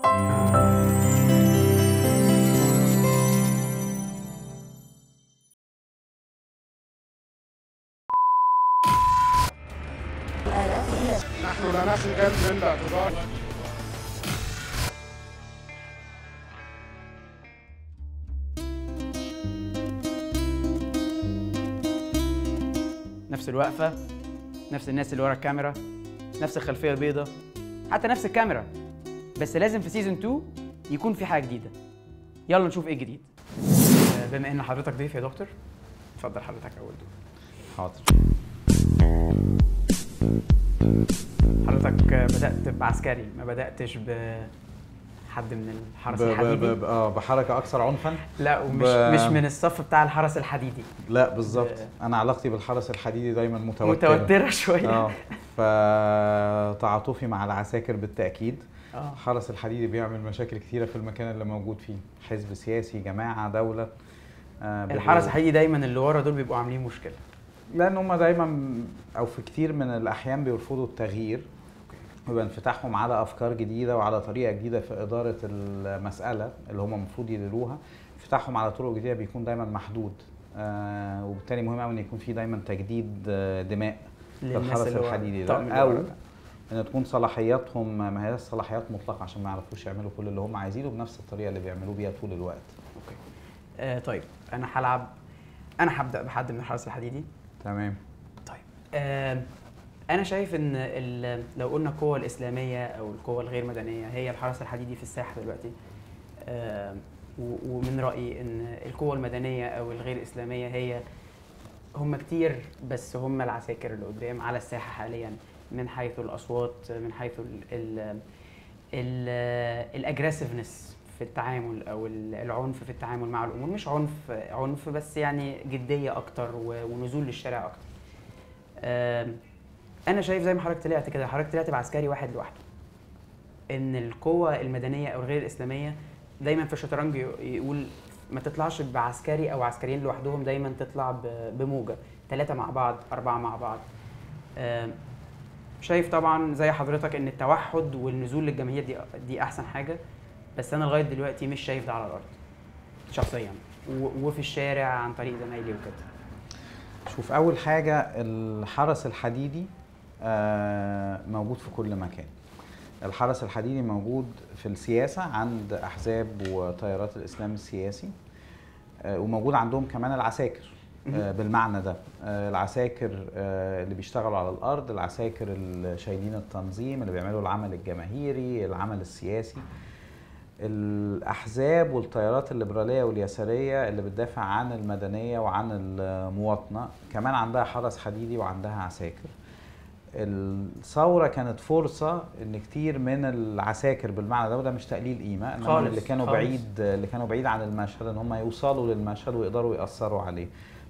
نحن لا نخجل من الاعتذار. نفس الوقفة، نفس الناس اللي ورا الكاميرا، نفس الخلفية البيضاء، حتى نفس الكاميرا، بس لازم في سيزون 2 يكون في حاجة جديدة. يلا نشوف ايه الجديد. بما ان حضرتك ضيف يا دكتور، اتفضل حضرتك اول دور. حاضر. حضرتك بدأت بعسكري، ما بدأتش بحد من الحرس الحديدي؟ بحركة أكثر عنفا؟ لا، ومش من الصف بتاع الحرس الحديدي. لا بالظبط، أنا علاقتي بالحرس الحديدي دايما متوترة شوية. فتعاطفي مع العساكر بالتأكيد. الحرس الحديدي بيعمل مشاكل كتيرة في المكان اللي موجود فيه، حزب سياسي، جماعة، دولة. الحرس الحديدي دايما اللي ورا دول بيبقوا عاملين مشكلة، لأن هم دايما أو في كتير من الأحيان بيرفضوا التغيير ويبقى انفتاحهم على أفكار جديدة وعلى طريقة جديدة في إدارة المسألة اللي هم المفروض يديروها. انفتاحهم على طرق جديدة بيكون دايما محدود، وبالتالي مهم قوي إن يكون في دايما تجديد دماء في الحرس الحديدي ده، أو إن تكون صلاحياتهم ما هياش صلاحيات مطلقة عشان ما يعرفوش يعملوا كل اللي هم عايزينه بنفس الطريقة اللي بيعملوه بيها طول الوقت. أوكي. طيب أنا هبدأ بحد من الحرس الحديدي. تمام. طيب أنا شايف إن لو قلنا القوة الإسلامية أو القوة الغير مدنية هي الحرس الحديدي في الساحة دلوقتي، ومن رأيي إن القوة المدنية أو الغير إسلامية هم كتير، بس هم العساكر اللي قدام على الساحة حاليا، من حيث الأصوات، من حيث الأجريسيفنس في التعامل أو العنف في التعامل مع الأمور. مش عنف بس يعني جدية أكتر ونزول للشارع أكتر. أنا شايف زي ما حضرتك طلعت كده، حضرتك طلعت بعسكري واحد لوحده، إن القوة المدنية أو الغير الإسلامية دايما في الشطرنج يقول ما تطلعش بعسكري أو عسكريين لوحدهم، دايما تطلع بموجة، 3 مع بعض، 4 مع بعض. شايف طبعا زي حضرتك إن التوحد والنزول للجماهير دي أحسن حاجة، بس أنا لغاية دلوقتي مش شايف ده على الأرض شخصيا وفي الشارع عن طريق زمايلي وكده. شوف، أول حاجة الحرس الحديدي موجود في كل مكان. الحرس الحديدي موجود في السياسة عند أحزاب وتيارات الإسلام السياسي، وموجود عندهم كمان العساكر بالمعنى ده. العساكر اللي بيشتغلوا على الأرض، العساكر اللي شايلين التنظيم، اللي بيعملوا العمل الجماهيري، العمل السياسي. الأحزاب والتيارات الليبرالية واليسارية اللي بتدافع عن المدنية وعن المواطنة كمان عندها حرس حديدي وعندها عساكر. الثورة كانت فرصة ان كتير من العساكر بالمعنى ده، وده مش تقليل قيمة، انما اللي كانوا بعيد عن المشهد ان هم يوصلوا للمشهد ويقدروا يأثروا عليه.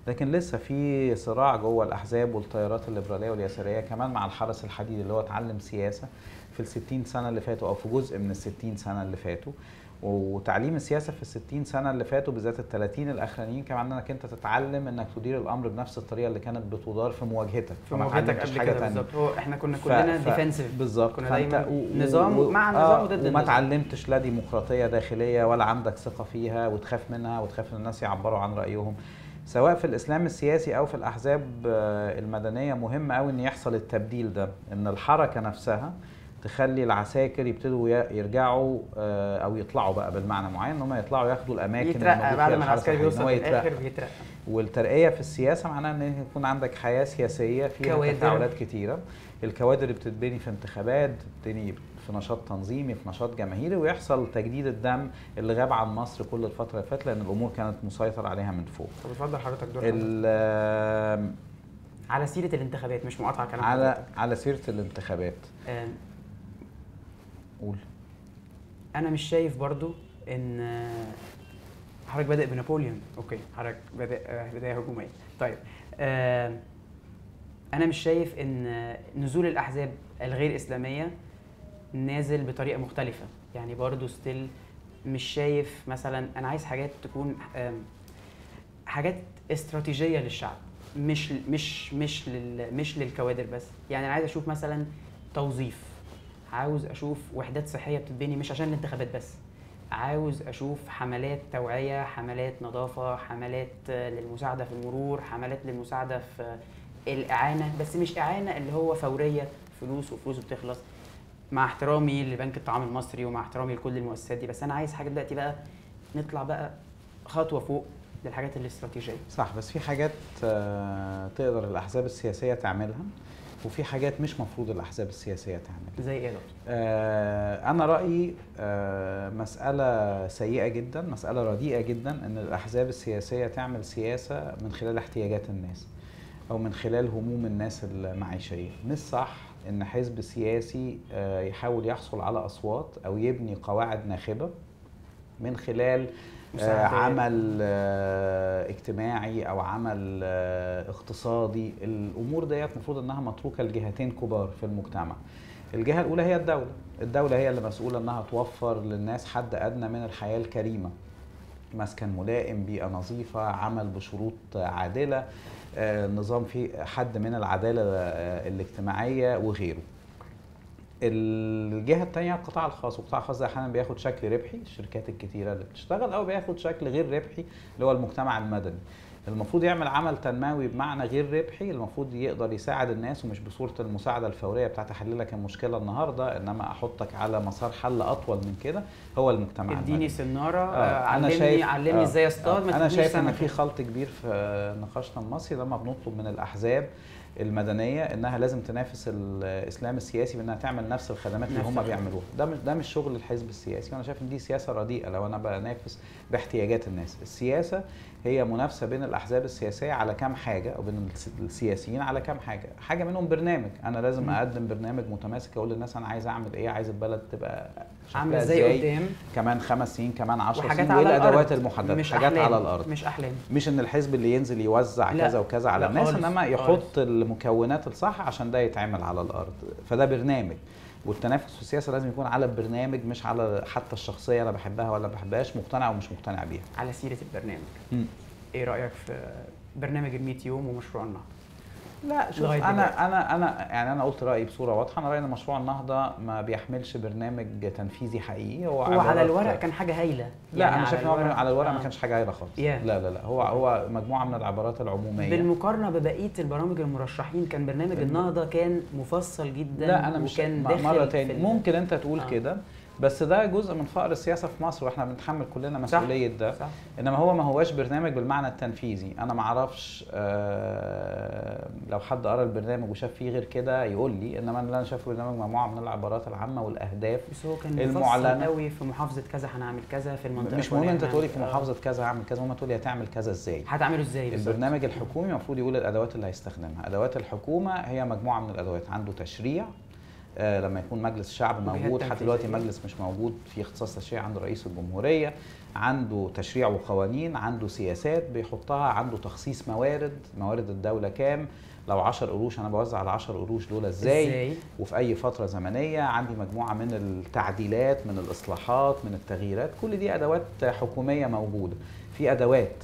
لكن لسه في صراع جوه الأحزاب والتيارات الليبرالية واليسارية كمان مع الحرس الحديدي اللي هو اتعلم سياسة في ال60 سنة اللي فاتوا، أو في جزء من ال60 سنة اللي فاتوا. وتعليم السياسة في ال60 سنة اللي فاتوا بالذات ال30 الأخرانيين كمان انك انت تتعلم انك تدير الأمر بنفس الطريقة اللي كانت بتدار في مواجهتك. قبل كده بالظبط. هو احنا كنا كلنا ديفنسيف بالظبط، كنا دايما نظام مع نظام وضد النظام. وما اتعلمتش لا ديمقراطية داخلية ولا عندك ثقة فيها وتخاف منها وتخاف ان الناس يعبروا عن رأيهم. سواء في الإسلام السياسي أو في الأحزاب المدنية مهم قوي ان يحصل التبديل ده، ان الحركة نفسها تخلي العساكر يبتدوا يرجعوا او يطلعوا بقى بالمعنى معين، ان هم يطلعوا ياخدوا الاماكن يترقى بعد ما العسكري بيوصل للاخر بيترقى. والترقيه في السياسه معناها ان يكون عندك حياه سياسيه فيها تفاعلات كتيره. الكوادر بتتبني في انتخابات، بتتبني في نشاط تنظيمي، في نشاط جماهيري، ويحصل تجديد الدم اللي غاب عن مصر كل الفتره اللي فاتت لان الامور كانت مسيطر عليها من فوق. طب اتفضل حضرتك دور على سيره الانتخابات، مش مقاطعه كلام على سيره الانتخابات. قول. انا مش شايف برضو ان حضرتك بادئ بنابليون. اوكي، حضرتك بادئ بدايه هجوميه. طيب انا مش شايف ان نزول الاحزاب الغير اسلاميه نازل بطريقه مختلفه، يعني برضو ستيل مش شايف. مثلا انا عايز حاجات تكون حاجات استراتيجيه للشعب، مش للكوادر بس. يعني انا عايز اشوف مثلا توظيف، عاوز اشوف وحدات صحيه بتتبني مش عشان الانتخابات بس، عاوز اشوف حملات توعيه، حملات نظافه، حملات للمساعده في المرور، حملات للمساعده في الاعانه، بس مش اعانه اللي هو فوريه فلوس وفلوس بتخلص، مع احترامي لبنك الطعام المصري ومع احترامي لكل المؤسسات دي، بس انا عايز حاجه دلوقتي بقى نطلع بقى خطوه فوق للحاجات الاستراتيجيه. صح، بس في حاجات تقدر الاحزاب السياسيه تعملها، وفي حاجات مش مفروض الاحزاب السياسيه تعملها. زي ايه يا دكتور؟ انا رايي مساله سيئه جدا، مساله رديئه جدا ان الاحزاب السياسيه تعمل سياسه من خلال احتياجات الناس او من خلال هموم الناس المعيشيه. مش صح ان حزب سياسي يحاول يحصل على اصوات او يبني قواعد ناخبه من خلال عمل اجتماعي او عمل اقتصادي. الامور ديت المفروض انها متروكه لجهتين كبار في المجتمع. الجهه الاولى هي الدوله هي اللي مسؤوله انها توفر للناس حد ادنى من الحياه الكريمه، مسكن ملائم، بيئه نظيفه، عمل بشروط عادله، نظام فيه حد من العداله الاجتماعيه وغيره. الجهه الثانيه القطاع الخاص، والقطاع الخاص ده احيانا بياخد شكل ربحي، الشركات الكتيره اللي بتشتغل، او بياخد شكل غير ربحي اللي هو المجتمع المدني. المفروض يعمل عمل تنموي بمعنى غير ربحي، المفروض يقدر يساعد الناس، ومش بصوره المساعده الفوريه بتاعت احل لك المشكله النهارده، انما احطك على مسار حل اطول من كده، هو المجتمع المدني. اديني سناره، علمني ازاي اصطاد. انا شايف ان في خلط كبير في نقاشنا المصري لما بنطلب من الاحزاب المدنيه انها لازم تنافس الاسلام السياسي بانها تعمل نفس الخدمات اللي هم بيعملوها. ده مش شغل الحزب السياسي، وانا شايف ان دي سياسه رديئه لو انا بنافس باحتياجات الناس. السياسه هي منافسه بين الاحزاب السياسيه على كام حاجه، او بين السياسيين على كام حاجه منهم برنامج. انا لازم اقدم برنامج متماسك، اقول للناس انا عايز اعمل ايه، عايز البلد تبقى عامله ازاي قدام كمان 5 سنين، كمان 10 سنين، وايه الادوات المحدده، مش حاجات أحلام. على الارض، مش احلام، مش ان الحزب اللي ينزل يوزع كذا وكذا على الناس، انما يحط المكونات الصح عشان ده يتعمل على الارض. فده برنامج، والتنافس في السياسه لازم يكون على البرنامج، مش على حتى الشخصيه انا بحبها ولا ما بحبهاش، مقتنع ومش مقتنع بيها. على سيره البرنامج، ايه رايك في برنامج ال100 يوم ومشروع النهضه؟ لا شوف، انا قلت رايي بصوره واضحه. انا رايي ان مشروع النهضه ما بيحملش برنامج تنفيذي حقيقي. هو على الورق كان حاجه هايله. لا يعني انا شايف ان على الورق ما كانش حاجه هايله خالص. لا هو مجموعه من العبارات العموميه. بالمقارنه ببقيه البرامج المرشحين كان برنامج النهضه كان مفصل جدا. لا انا مش مره تاني ممكن انت تقول كده، بس ده جزء من فقر السياسه في مصر، واحنا بنتحمل كلنا مسؤوليه ده. صح. انما هو ما هوش برنامج بالمعنى التنفيذي. انا ما اعرفش لو حد قرا البرنامج وشاف فيه غير كده يقول لي، انما اللي انا شايفه برنامج مجموعه من العبارات العامه والاهداف بس هو كان مفصل قوي في محافظه كذا هنعمل كذا، في المنطقه مش مهم انت تقولي في محافظه كذا هعمل كذا، المهم تقولي هتعمل كذا ازاي، هتعمله ازاي بالظبط. البرنامج الحكومي المفروض يقول الادوات اللي هيستخدمها. ادوات الحكومه هي مجموعه من الادوات. عنده تشريع، لما يكون مجلس الشعب موجود، حتى دلوقتي مجلس مش موجود، في اختصاص تشريع عند رئيس الجمهورية، عنده تشريع وقوانين، عنده سياسات بيحطها، عنده تخصيص موارد الدولة كام، لو 10 قروش انا بوزع على 10 قروش دول ازاي وفي اي فترة زمنية. عندي مجموعة من التعديلات، من الاصلاحات، من التغييرات، كل دي ادوات حكومية موجودة. في ادوات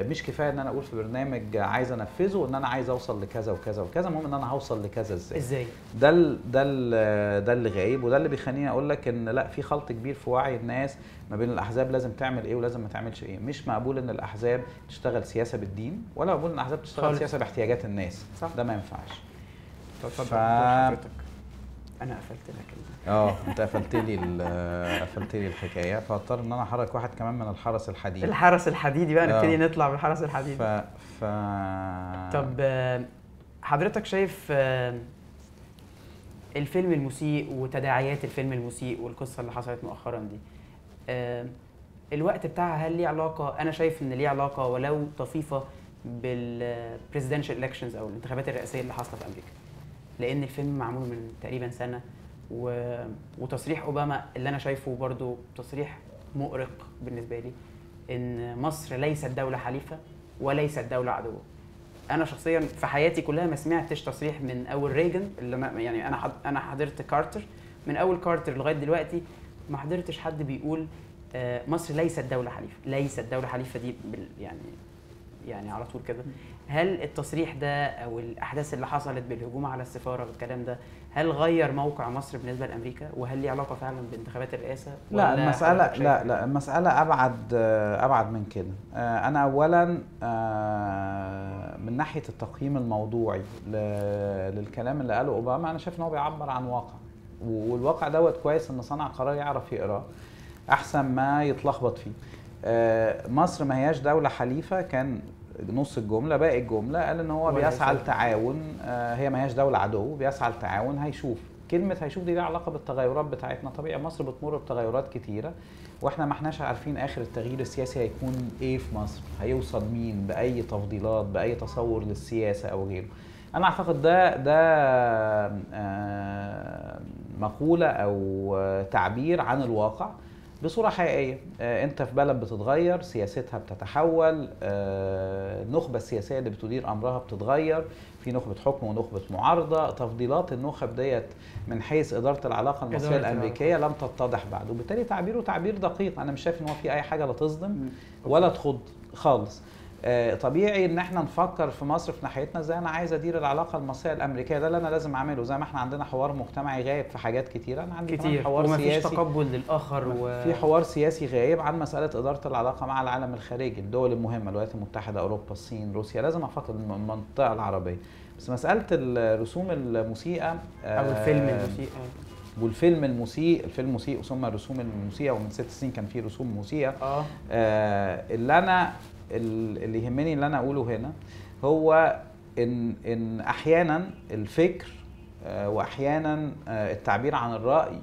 مش كفايه ان انا اقول في برنامج عايز انفذه ان انا عايز اوصل لكذا وكذا وكذا، المهم ان انا هوصل لكذا ازاي. ده اللي غايب، وده اللي بيخليني اقول لك ان لا، في خلط كبير في وعي الناس ما بين الاحزاب لازم تعمل ايه ولازم ما تعملش ايه. مش مقبول ان الاحزاب تشتغل سياسه بالدين، ولا مقبول ان الاحزاب تشتغل سياسه باحتياجات الناس. صح. ده ما ينفعش. اتفضل حضرتك. انا قفلت لك انت قفلت لي الحكايه، فاضطر ان انا احرك واحد كمان من الحرس الحديدي. الحرس الحديدي بقى نبتدي نطلع بالحرس الحديدي. طب حضرتك شايف الفيلم المسيء وتداعيات الفيلم المسيء والقصه اللي حصلت مؤخرا دي، الوقت بتاعها هل ليه علاقه؟ انا شايف ان ليه علاقه ولو طفيفه بالبريزيدنشال الكشنز او الانتخابات الرئاسيه اللي حاصله في امريكا، لان الفيلم معمول من تقريبا سنه، وتصريح اوباما اللي انا شايفه برضو تصريح مؤرق بالنسبه لي، ان مصر ليست دوله حليفه وليست دوله عدوه. انا شخصيا في حياتي كلها ما سمعتش تصريح من اول ريجن، اللي يعني انا حضرت كارتر، من اول كارتر لغايه دلوقتي ما حضرتش حد بيقول مصر ليست دوله حليفه. ليست دوله حليفه دي يعني يعني على طول كده. هل التصريح ده او الاحداث اللي حصلت بالهجوم على السفاره والكلام ده هل غير موقع مصر بالنسبه لامريكا، وهل ليه علاقه فعلا بانتخابات الرئاسه؟ لا ولا المسألة حضرتك شايف لا المسألة أبعد من كده. أنا أولا من ناحية التقييم الموضوعي للكلام اللي قاله أوباما، أنا شايف إن هو بيعبر عن واقع، والواقع دوت كويس إن صانع قرار يعرف يقراه أحسن ما يتلخبط فيه. مصر ما هياش دولة حليفة، كان نص الجملة، باقي الجملة قال إن هو بيسعى للتعاون. هي ما هياش دولة عدو، بيسعى للتعاون. هيشوف، كلمة هيشوف دي ليها علاقة بالتغيرات بتاعتنا. طبيعي مصر بتمر بتغيرات كتيرة، واحنا ما احناش عارفين اخر التغيير السياسي هيكون ايه في مصر، هيوصل مين، باي تفضيلات، باي تصور للسياسة او غيره. انا اعتقد ده مقولة او تعبير عن الواقع بصورة حقيقية. انت في بلد بتتغير، سياستها بتتحول، النخبة السياسية اللي بتدير امرها بتتغير، في نخبة حكم ونخبة معارضة، تفضيلات النخب ديت من حيث إدارة العلاقة المصرية الأمريكية لم تتضح بعد، وبالتالي تعبيره تعبير دقيق. أنا مش شايف إن هو في أي حاجة لا تصدم ولا تخض خالص. طبيعي ان احنا نفكر في مصر في ناحيتنا ازاي انا عايز ادير العلاقه المصريه الامريكيه، ده اللي انا لازم اعمله. زي ما احنا عندنا حوار مجتمعي غايب في حاجات كتيره، انا عندي كمان حوار سياسي، ومفيش تقبل للاخر، في حوار سياسي غايب عن مساله اداره العلاقه مع العالم الخارجي، الدول المهمه، الولايات المتحده، اوروبا، الصين، روسيا، لازم افكر المنطقه العربيه. بس مساله الرسوم المسيئه او الفيلم المسيء والفيلم المسيء، الفيلم المسيء ثم الرسوم المسيئه، ومن 6 سنين كان في رسوم مسيئه. اللي يهمني اللي انا اقوله هنا هو ان احيانا الفكر واحيانا التعبير عن الراي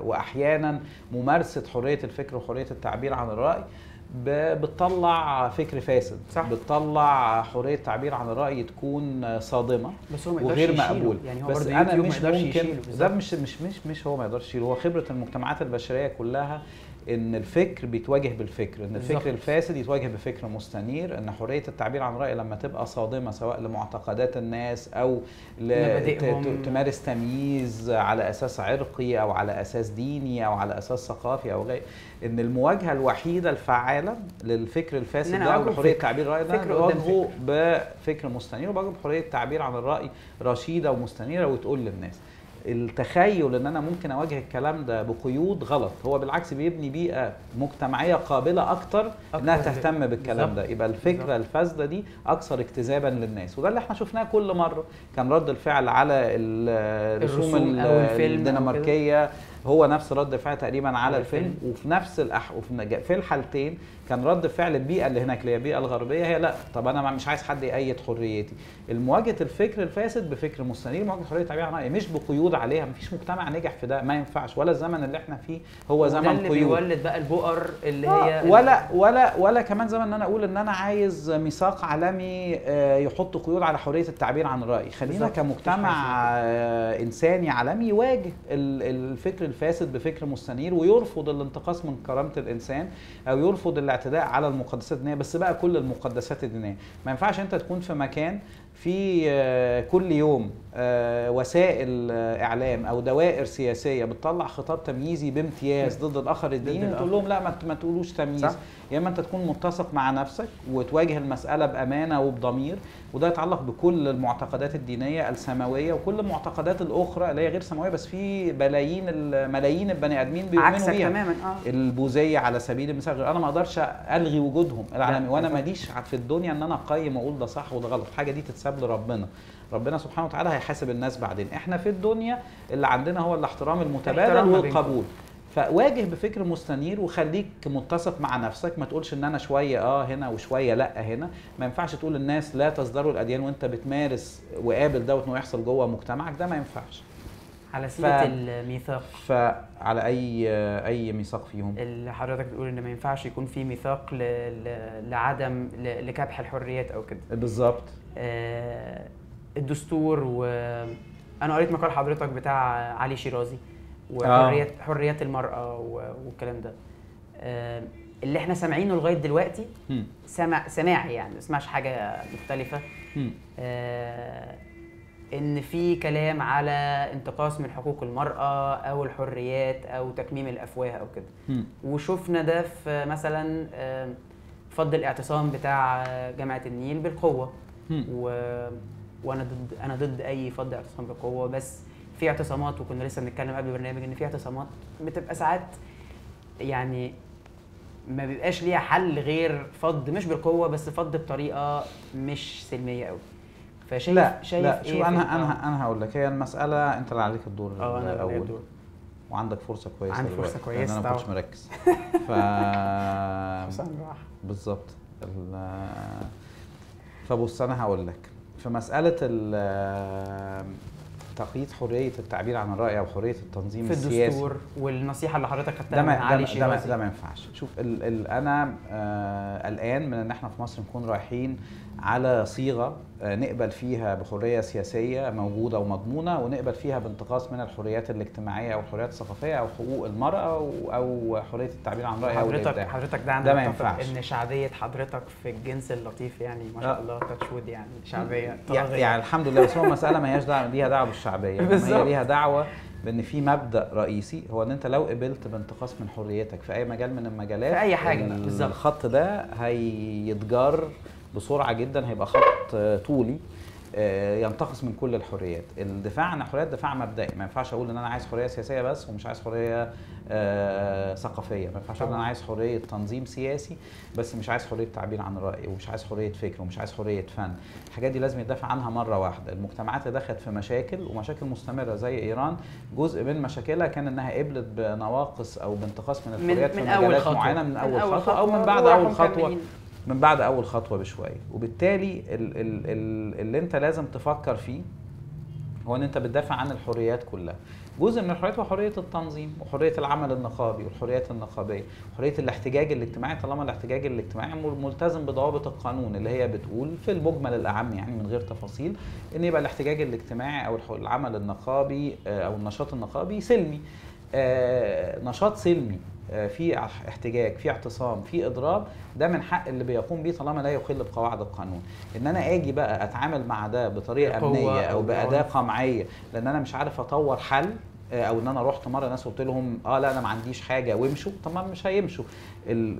واحيانا ممارسه حريه الفكر وحريه التعبير عن الراي بتطلع فكر فاسد. صح. بتطلع حريه التعبير عن الراي تكون صادمه بس هو وغير مقبوله. يعني هو بس انا مش ممكن، ده مش هو ما يقدرش يشيله، هو خبره المجتمعات البشريه كلها ان الفكر بيتواجه بالفكر، ان الفكر الفاسد يتواجه بفكر مستنير، ان حريه التعبير عن الراي لما تبقى صادمه سواء لمعتقدات الناس او تمارس تمييز على اساس عرقي او على اساس ديني او على اساس ثقافي او غيره، ان المواجهه الوحيده الفعاله للفكر الفاسد ده او لحريه تعبير الراي ده بواجهه بفكر مستنير، وبواجهه بحريه التعبير عن الراي رشيده ومستنيره وتقول للناس. التخيل ان انا ممكن اواجه الكلام ده بقيود غلط، هو بالعكس بيبني بيئه مجتمعيه قابله اكتر انها تهتم بالكلام ده. يبقى الفكره الفاسده دي اكثر اجتذابا للناس، وده اللي احنا شفناه كل مره. كان رد الفعل على الرسوم الدنماركيه هو نفس رد فعل تقريبا على الفيلم، وفي نفس في الحالتين كان رد فعل البيئه اللي هناك اللي هي البيئه الغربيه هي لا، طب انا مش عايز حد يأيد حريتي. مواجهه الفكر الفاسد بفكر مستنير، مواجهه حريه التعبير عن الراي مش بقيود عليها. مفيش مجتمع نجح في ده، ما ينفعش، ولا الزمن اللي احنا فيه هو زمن قيود. اللي بيولد بقى البؤر اللي هي ولا كمان زمن ان انا اقول ان انا عايز ميثاق عالمي يحط قيود على حريه التعبير عن الراي. خلينا كمجتمع انساني عالمي يواجه الفكر الفاسد بفكر مستنير، ويرفض الانتقاص من كرامه الانسان او يرفض الاعتداء على المقدسات الدينيه، بس بقى كل المقدسات الدينيه. ما ينفعش انت تكون في مكان في كل يوم وسائل اعلام او دوائر سياسيه بتطلع خطاب تمييزي بامتياز ضد الاخر الديني، وتقول لهم لا ما تقولوش تمييز. صح. يا اما انت تكون متسق مع نفسك وتواجه المساله بامانه وبضمير، وده يتعلق بكل المعتقدات الدينيه السماويه وكل المعتقدات الاخرى اللي هي غير سماويه بس في ملايين البني ادمين بيؤمنوا بيها تماما. البوذيه على سبيل المثال، انا ما اقدرش الغي وجودهم العالمي، وانا ماليش في الدنيا ان انا اقيم واقول ده صح وده غلط. الحاجه دي تتساب لربنا، ربنا سبحانه وتعالى هيحاسب الناس بعدين. احنا في الدنيا اللي عندنا هو الاحترام المتبادل والقبول. فواجه بفكر مستنير وخليك متسق مع نفسك، ما تقولش ان انا شويه هنا وشويه لا هنا. ما ينفعش تقول للناس لا تصدروا الاديان وانت بتمارس وقابل دوت انه يحصل جوه مجتمعك، ده ما ينفعش. على سيره الميثاق، فعلى اي ميثاق فيهم اللي حضرتك بتقول ان ما ينفعش يكون في ميثاق لعدم لكبح الحريات او كده بالظبط. الدستور، وانا قريت مقال حضرتك بتاع علي شيرازي حريات المرأة والكلام ده، اللي احنا سامعينه لغاية دلوقتي سماعي، يعني ما اسمعش حاجة مختلفة. ان في كلام على انتقاص من حقوق المرأة او الحريات او تكميم الافواه او كده. وشفنا ده في مثلا فض الاعتصام بتاع جامعه النيل بالقوه. مم. وانا ضد اي فض اعتصام بالقوه، بس في اعتصامات، وكنا لسه بنتكلم قبل البرنامج ان في اعتصامات بتبقى ساعات يعني ما بيبقاش ليها حل غير فض مش بالقوه، بس فض بطريقه مش سلميه قوي. فشايف لا شايف لا ايه شوف، انا هقول لك، هي المساله انت اللي عليك الدور انا اللي عليا الاول، الدور. وعندك فرصه كويسه عندي دلوقتي، فرصة كويسة لأن انا ما كنتش طبعاً. مركز. ف حسام راح. بالظبط. فبص انا هقول لك في مساله تقييد حريه التعبير عن الراي او حريه التنظيم في السياسي، الدستور والنصيحه اللي حضرتك خدتها ده من علي شيرازي. ده ما ينفعش. شوف انا قلقان من ان احنا في مصر نكون رايحين على صيغه نقبل فيها بحريه سياسيه موجوده ومضمونه، ونقبل فيها بانتقاص من الحريات الاجتماعيه او الحريات الثقافيه او حقوق المراه او حريه التعبير عن الراي او الابداع. حضرتك ده ما ينفعش. ان شعبيه حضرتك في الجنس اللطيف يعني ما شاء الله تاتشود يعني شعبيه يعني الحمد لله، بس هو المساله ما هياش ليها دعوه بالشعبيه، هي ليها دعوه بان في مبدا رئيسي، هو ان انت لو قبلت بانتقاص من حريتك في اي مجال من المجالات، في اي حاجه بالظبط، الخط ده هيتجر بسرعه جدا، هيبقى خط طولي ينتقص من كل الحريات. الدفاع عن الحريات دفاع مبدئي، ما ينفعش اقول ان انا عايز حريه سياسيه بس ومش عايز حريه ثقافيه، ما ينفعش اقول ان انا عايز حريه تنظيم سياسي بس مش عايز حريه تعبير عن الراي، ومش عايز حريه فكر، ومش عايز حريه فن. الحاجات دي لازم يدافع عنها مره واحده. المجتمعات اللي دخلت في مشاكل ومشاكل مستمره زي ايران، جزء من مشاكلها كان انها قبلت بنواقص او بانتقاص من الحريات في مجالات معينه من اول خطوه او من بعد اول خطوه، من بعد اول خطوه بشويه. وبالتالي اللي انت لازم تفكر فيه هو ان انت بتدافع عن الحريات كلها. جزء من الحريات هو حريه التنظيم وحريه العمل النقابي والحريات النقابيه، حريه الاحتجاج الاجتماعي طالما الاحتجاج الاجتماعي ملتزم بضوابط القانون اللي هي بتقول في المجمل الاعم يعني من غير تفاصيل ان يبقى الاحتجاج الاجتماعي او العمل النقابي او النشاط النقابي سلمي. نشاط سلمي في احتجاج، في اعتصام، في اضراب، ده من حق اللي بيقوم بيه طالما لا يخل بقواعد القانون. ان انا اجي بقى اتعامل مع ده بطريقه امنيه او باداه قمعيه لان انا مش عارف اطور حل، او ان انا رحت مره ناس قلت لهم لا انا ما عنديش حاجه وامشوا، طبعا مش هيمشوا.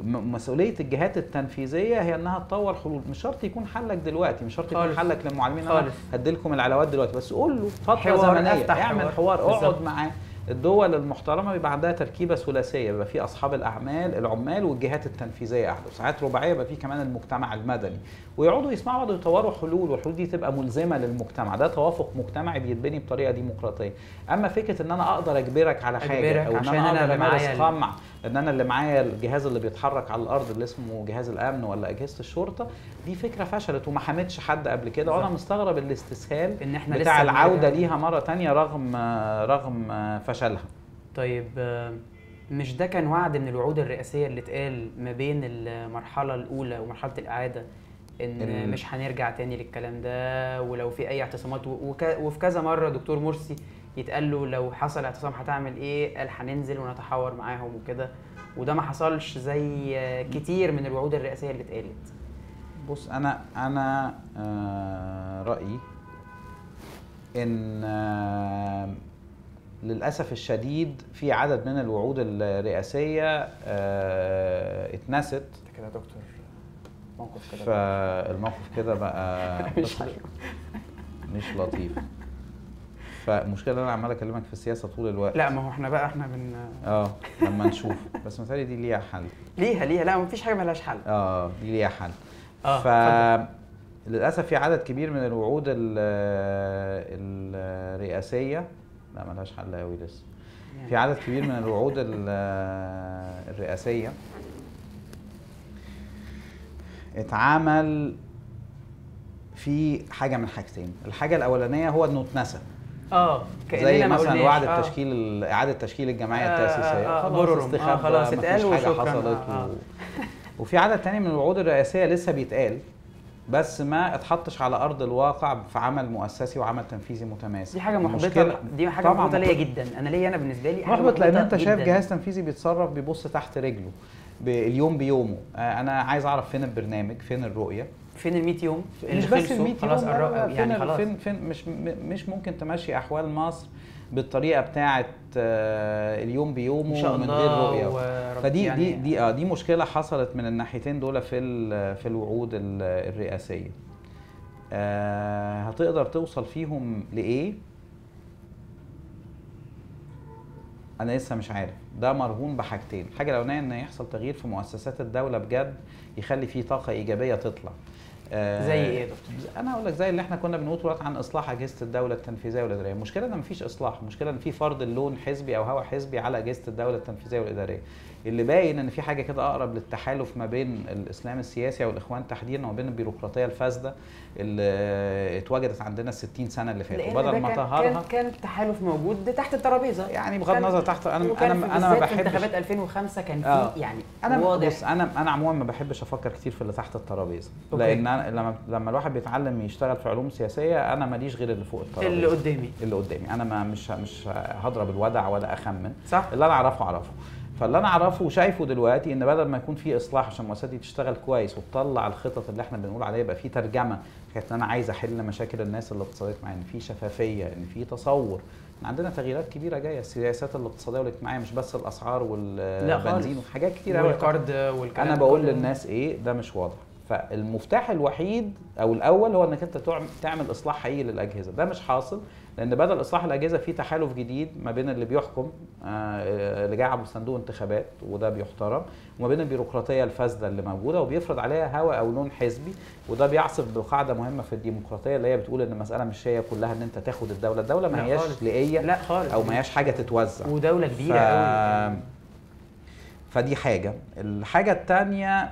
مسؤوليه الجهات التنفيذيه هي انها تطور حلول، مش شرط يكون حلك دلوقتي، مش شرط يكون حلك للمعلمين انا هدي لكم العلاوات دلوقتي، بس قول له فتره زمنيه، اعمل حوار، اقعد معاه. الدول المحترمه بيبقى عندها تركيبه ثلاثيه، بيبقى في اصحاب الاعمال العمال والجهات التنفيذيه قاعده، ساعات رباعيه بيبقى في كمان المجتمع المدني، ويقعدوا يسمعوا بعض ويطوروا حلول، والحلول دي تبقى ملزمه للمجتمع. ده توافق مجتمعي بيتبني بطريقه ديمقراطيه. اما فكره ان انا اقدر اجبرك على حاجه او ان انا اقدر امارس قمع، ان انا اللي معايا الجهاز اللي بيتحرك على الارض اللي اسمه جهاز الامن ولا اجهزه الشرطه، دي فكره فشلت وما حمتش حد قبل كده، وانا مستغرب الاستسهال إن إحنا بتاع العوده ليها مره ثانيه رغم فشلها. طيب مش ده كان وعد من الوعود الرئاسيه اللي اتقال ما بين المرحله الاولى ومرحله الاعاده ان مش هنرجع تاني للكلام ده، ولو في اي اعتصامات وفي كذا مره دكتور مرسي يتقال له لو حصل اعتصام هتعمل ايه؟ قال هننزل ونتحاور معاهم وكده، وده ما حصلش زي كتير من الوعود الرئاسيه اللي اتقالت. بص انا رايي ان للاسف الشديد في عدد من الوعود الرئاسيه اتنست كده يا دكتور، موقف كده، فالموقف كده بقى مش لطيف. فالمشكله ان انا عمال اكلمك في السياسه طول الوقت. لا ما هو احنا لما نشوف، بس مثالي دي ليها حل. ليها لا مفيش حاجه مالهاش حل. دي ليها حل. للاسف في عدد كبير من الوعود الرئاسيه لا مالهاش حل قوي لسه. في عدد كبير من الوعود الرئاسيه اتعمل في حاجه من حاجتين. الحاجه الاولانيه هو انه اتنسى، زي مثلا وعد التشكيل، اعاده تشكيل الجمعيه التاسيسيه، خلاص اتقال ومفيش حاجه حصلت. وفي عدد تاني من الوعود الرئاسيه لسه بيتقال بس ما اتحطش على ارض الواقع في عمل مؤسسي وعمل تنفيذي متماسك. دي حاجه محبطه، دي حاجه محبطه ليا جدا. انا بالنسبه لي محبط لان انت شايف جهاز تنفيذي بيتصرف بيبص تحت رجله اليوم بيومه. انا عايز اعرف فين البرنامج، فين الرؤيه، فين ال 100 يوم مش بس ال 100 يوم خلاص يعني خلاص فين مش ممكن تمشي احوال مصر بالطريقه بتاعه اليوم بيومه ان شاء من الله غير رؤيه. فدي يعني دي مشكله حصلت من الناحيتين دول في الوعود الرئاسيه. هتقدر توصل فيهم لايه؟ انا لسه مش عارف. ده مرهون بحاجتين. الحاجه الاولانيه ان يحصل تغيير في مؤسسات الدوله بجد يخلي فيه طاقه ايجابيه تطلع. زي ايه يا دكتور؟ انا اقول لك زي اللي احنا كنا بنقول دلوقتي عن اصلاح اجهزه الدوله التنفيذيه والاداريه. المشكله ان مفيش اصلاح، المشكله ان في فرض اللون حزبي او هوى حزبي على اجهزه الدوله التنفيذيه والاداريه. اللي باين ان في حاجه كده اقرب للتحالف ما بين الاسلام السياسي او الاخوان تحديدا وما بين البيروقراطيه الفاسده اللي اتوجدت عندنا ال 60 سنه اللي فاتوا. بدل ما طهرها كان التحالف موجود تحت الترابيزه، يعني بغض النظر تحت. انا ما بحبش. في انتخابات 2005 كان في يعني انا واضح. بص، انا عموما ما بحبش افكر كتير في اللي تحت الترابيزه، لان لما الواحد بيتعلم يشتغل في علوم سياسيه انا ماليش غير اللي فوق الترابيزه، اللي قدامي. انا ما مش هضرب الودع ولا اخمن. صح. اللي انا اعرفه. فاللي انا اعرفه وشايفه دلوقتي ان بدل ما يكون في اصلاح عشان المؤسسات دي تشتغل كويس وتطلع الخطط اللي احنا بنقول عليها، يبقى في ترجمه حكايه ان انا عايز احل مشاكل الناس اللي اتصلت معايا، ان في شفافيه، ان في تصور. عندنا تغييرات كبيره جايه، السياسات الاقتصاديه والاجتماعيه، مش بس الاسعار والبنزين وحاجات كتيره قوي، والقرض والكلام. انا بقول للناس ايه ده مش واضح. فالمفتاح الوحيد او الاول هو انك انت تعمل اصلاح حقيقي للاجهزه. ده مش حاصل، لان بدل اصلاح الاجهزه في تحالف جديد ما بين اللي بيحكم اللي جاي عبر صندوق انتخابات وده بيحترم، وما بين البيروقراطيه الفاسده اللي موجوده وبيفرض عليها هوى او لون حزبي، وده بيعصف بقاعده مهمه في الديمقراطيه اللي هي بتقول ان المساله مش هي كلها ان انت تاخد الدوله ما هياش لئيه، لا خالص، او ما هياش حاجه تتوزع، ودوله كبيره قوي. فدي حاجة. الحاجة الثانية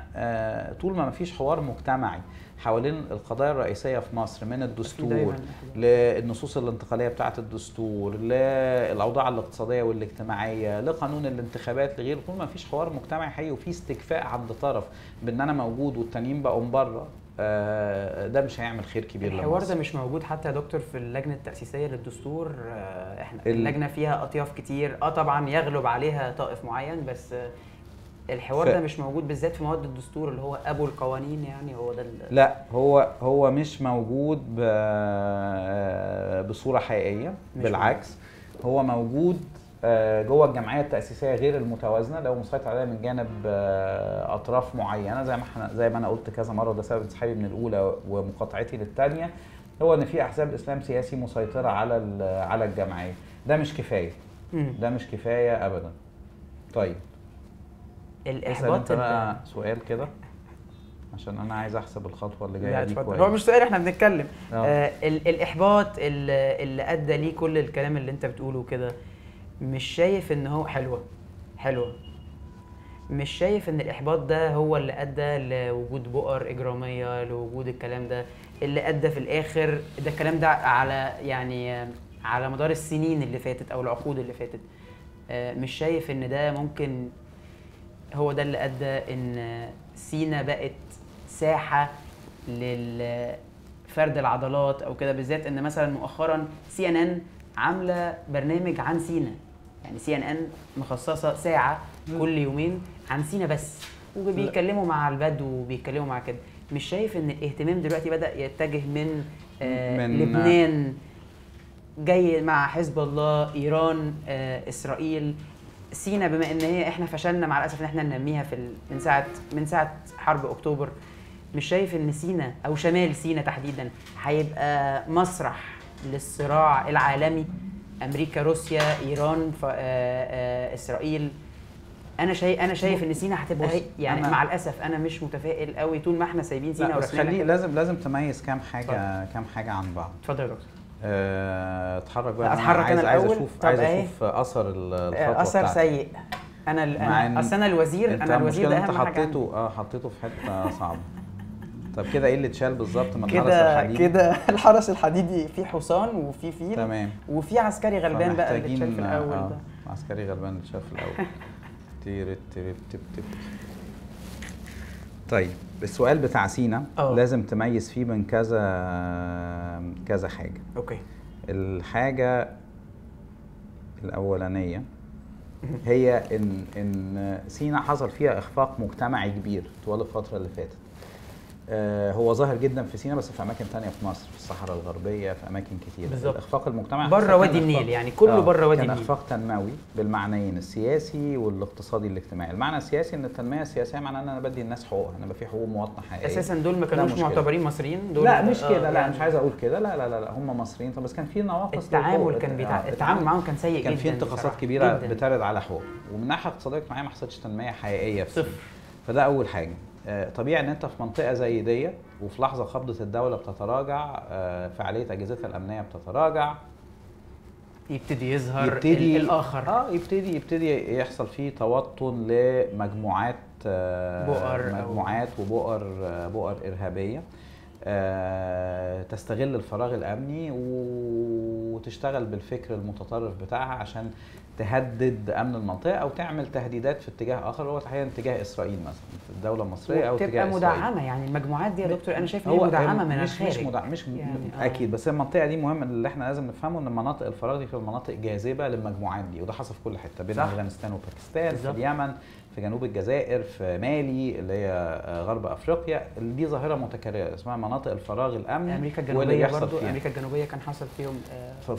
طول ما مفيش حوار مجتمعي حوالين القضايا الرئيسية في مصر، من الدستور للنصوص الانتقالية بتاعة الدستور للأوضاع الاقتصادية والاجتماعية لقانون الانتخابات لغيره، طول ما مفيش حوار مجتمعي حقيقي وفي استكفاء عند طرف بأن أنا موجود والتانيين بقوا بره، ده مش هيعمل خير كبير لمصر. الحوار ده مش موجود حتى يا دكتور في اللجنه التاسيسيه للدستور. احنا اللجنه فيها اطياف كتير، طبعا يغلب عليها طائف معين، بس الحوار ده مش موجود بالذات في مواد الدستور اللي هو ابو القوانين. يعني هو ده لا، هو مش موجود بصوره حقيقيه، بالعكس هو موجود جوه الجمعيه التاسيسيه غير المتوازنه، لو مسيطر عليها من جانب اطراف معينه، زي ما انا قلت كذا مره، وده سبب انسحابي من الاولى ومقاطعتي للثانيه، هو ان في احزاب اسلام سياسي مسيطره على الجمعيه. ده مش كفايه. ده مش كفايه ابدا. طيب الاحباط بقى سؤال كده عشان انا عايز احسب الخطوه اللي جايه دي كويس. هو مش سؤال، احنا بنتكلم. الاحباط اللي ادى ليه كل الكلام اللي انت بتقوله كده، مش شايف ان هو حلوه مش شايف ان الاحباط ده هو اللي ادى لوجود بؤر اجراميه، لوجود الكلام ده اللي ادى في الاخر ده الكلام ده على مدار السنين اللي فاتت او العقود اللي فاتت؟ مش شايف ان ده ممكن هو ده اللي ادى ان سينا بقت ساحه لفرد العضلات او كده، بالذات ان مثلا مؤخرا CNN عامله برنامج عن سينا، يعني CNN مخصصه ساعه كل يومين عن سينا بس، وبيتكلموا مع البدو وبيتكلموا مع كده. مش شايف ان الاهتمام دلوقتي بدأ يتجه من لبنان جاي مع حزب الله، ايران، اسرائيل، سينا، بما ان هي احنا فشلنا مع الاسف ان احنا ننميها من ساعه حرب اكتوبر؟ مش شايف ان سينا او شمال سينا تحديدا هيبقى مسرح للصراع العالمي، امريكا، روسيا، ايران، اسرائيل؟ انا شايف ان سينا هتبقى يعني مع الاسف انا مش متفائل قوي طول ما احنا سايبين سينا ورسمنا. لازم تميز كام حاجه عن بعض. اتفضل يا دكتور. اتحرك بقى. عايز اشوف اثر الخطوه اثر سيء. انا الوزير ده اهم حاجه حطيته في حته صعبه. طب كده ايه اللي اتشال بالظبط من الحرس الحديدي؟ كده الحرس الحديدي فيه حصان وفيه فيل، تمام، وفي عسكري غلبان بقى اللي اتشال في الاول ده. عسكري غلبان اللي اتشال في الاول. طيب السؤال بتاع سينا لازم تميز فيه من كذا حاجه. اوكي. الحاجه الاولانيه هي ان سينا حصل فيها اخفاق مجتمعي كبير طوال الفتره اللي فاتت. هو ظاهر جدا في سيناء، بس في اماكن تانية في مصر، في الصحراء الغربيه، في اماكن كتير. بالظبط. الاخفاق المجتمعي بره وادي النيل، يعني كله بره وادي كان النيل. اخفاق تنموي بالمعنيين السياسي والاقتصادي الاجتماعي. المعنى السياسي ان التنميه السياسيه معناها ان انا بدي الناس حقوقها، انا بقى في حقوق مواطنه حقيقيه. اساسا دول ما كانوش معتبرين مصريين دول؟ لا مش كده، لا يعني مش عايز اقول كده، لا هم مصريين. طب بس كان في نواقص التعامل كان التعامل معاهم كان سيء جدا، كان في انتقاصات كبيره بترد على حقوق، ومن ناحيه اقتصاديه اجتماعيه ما حصلتش تنميه حقيقيه في صفر. فده اول حاجه. طبيعي ان انت في منطقه زي دي وفي لحظه قبضه الدوله بتتراجع، فعاليه اجهزتها الامنيه بتتراجع، يبتدي يظهر الاخر، يبتدي يحصل فيه توطن لمجموعات مجموعات وبؤر ارهابيه تستغل الفراغ الامني وتشتغل بالفكر المتطرف بتاعها عشان تهدد امن المنطقه او تعمل تهديدات في اتجاه اخر، هو تحديدا اتجاه اسرائيل مثلا، في الدوله المصريه او اتجاه اسرائيل. مدعمه، يعني المجموعات دي يا دكتور انا شايف ان هي مدعمه من الخارج. مش يعني اكيد، بس المنطقه دي مهم اللي احنا لازم نفهمه، ان مناطق الفراغ دي في المناطق جاذبه للمجموعات دي، وده حصل في كل حته بين افغانستان وباكستان، بالزبط. في اليمن، في جنوب الجزائر، في مالي اللي هي غرب افريقيا. دي ظاهره متكرره اسمها مناطق الفراغ الامني. امريكا الجنوبيه برضو، امريكا الجنوبيه كان حصل فيهم في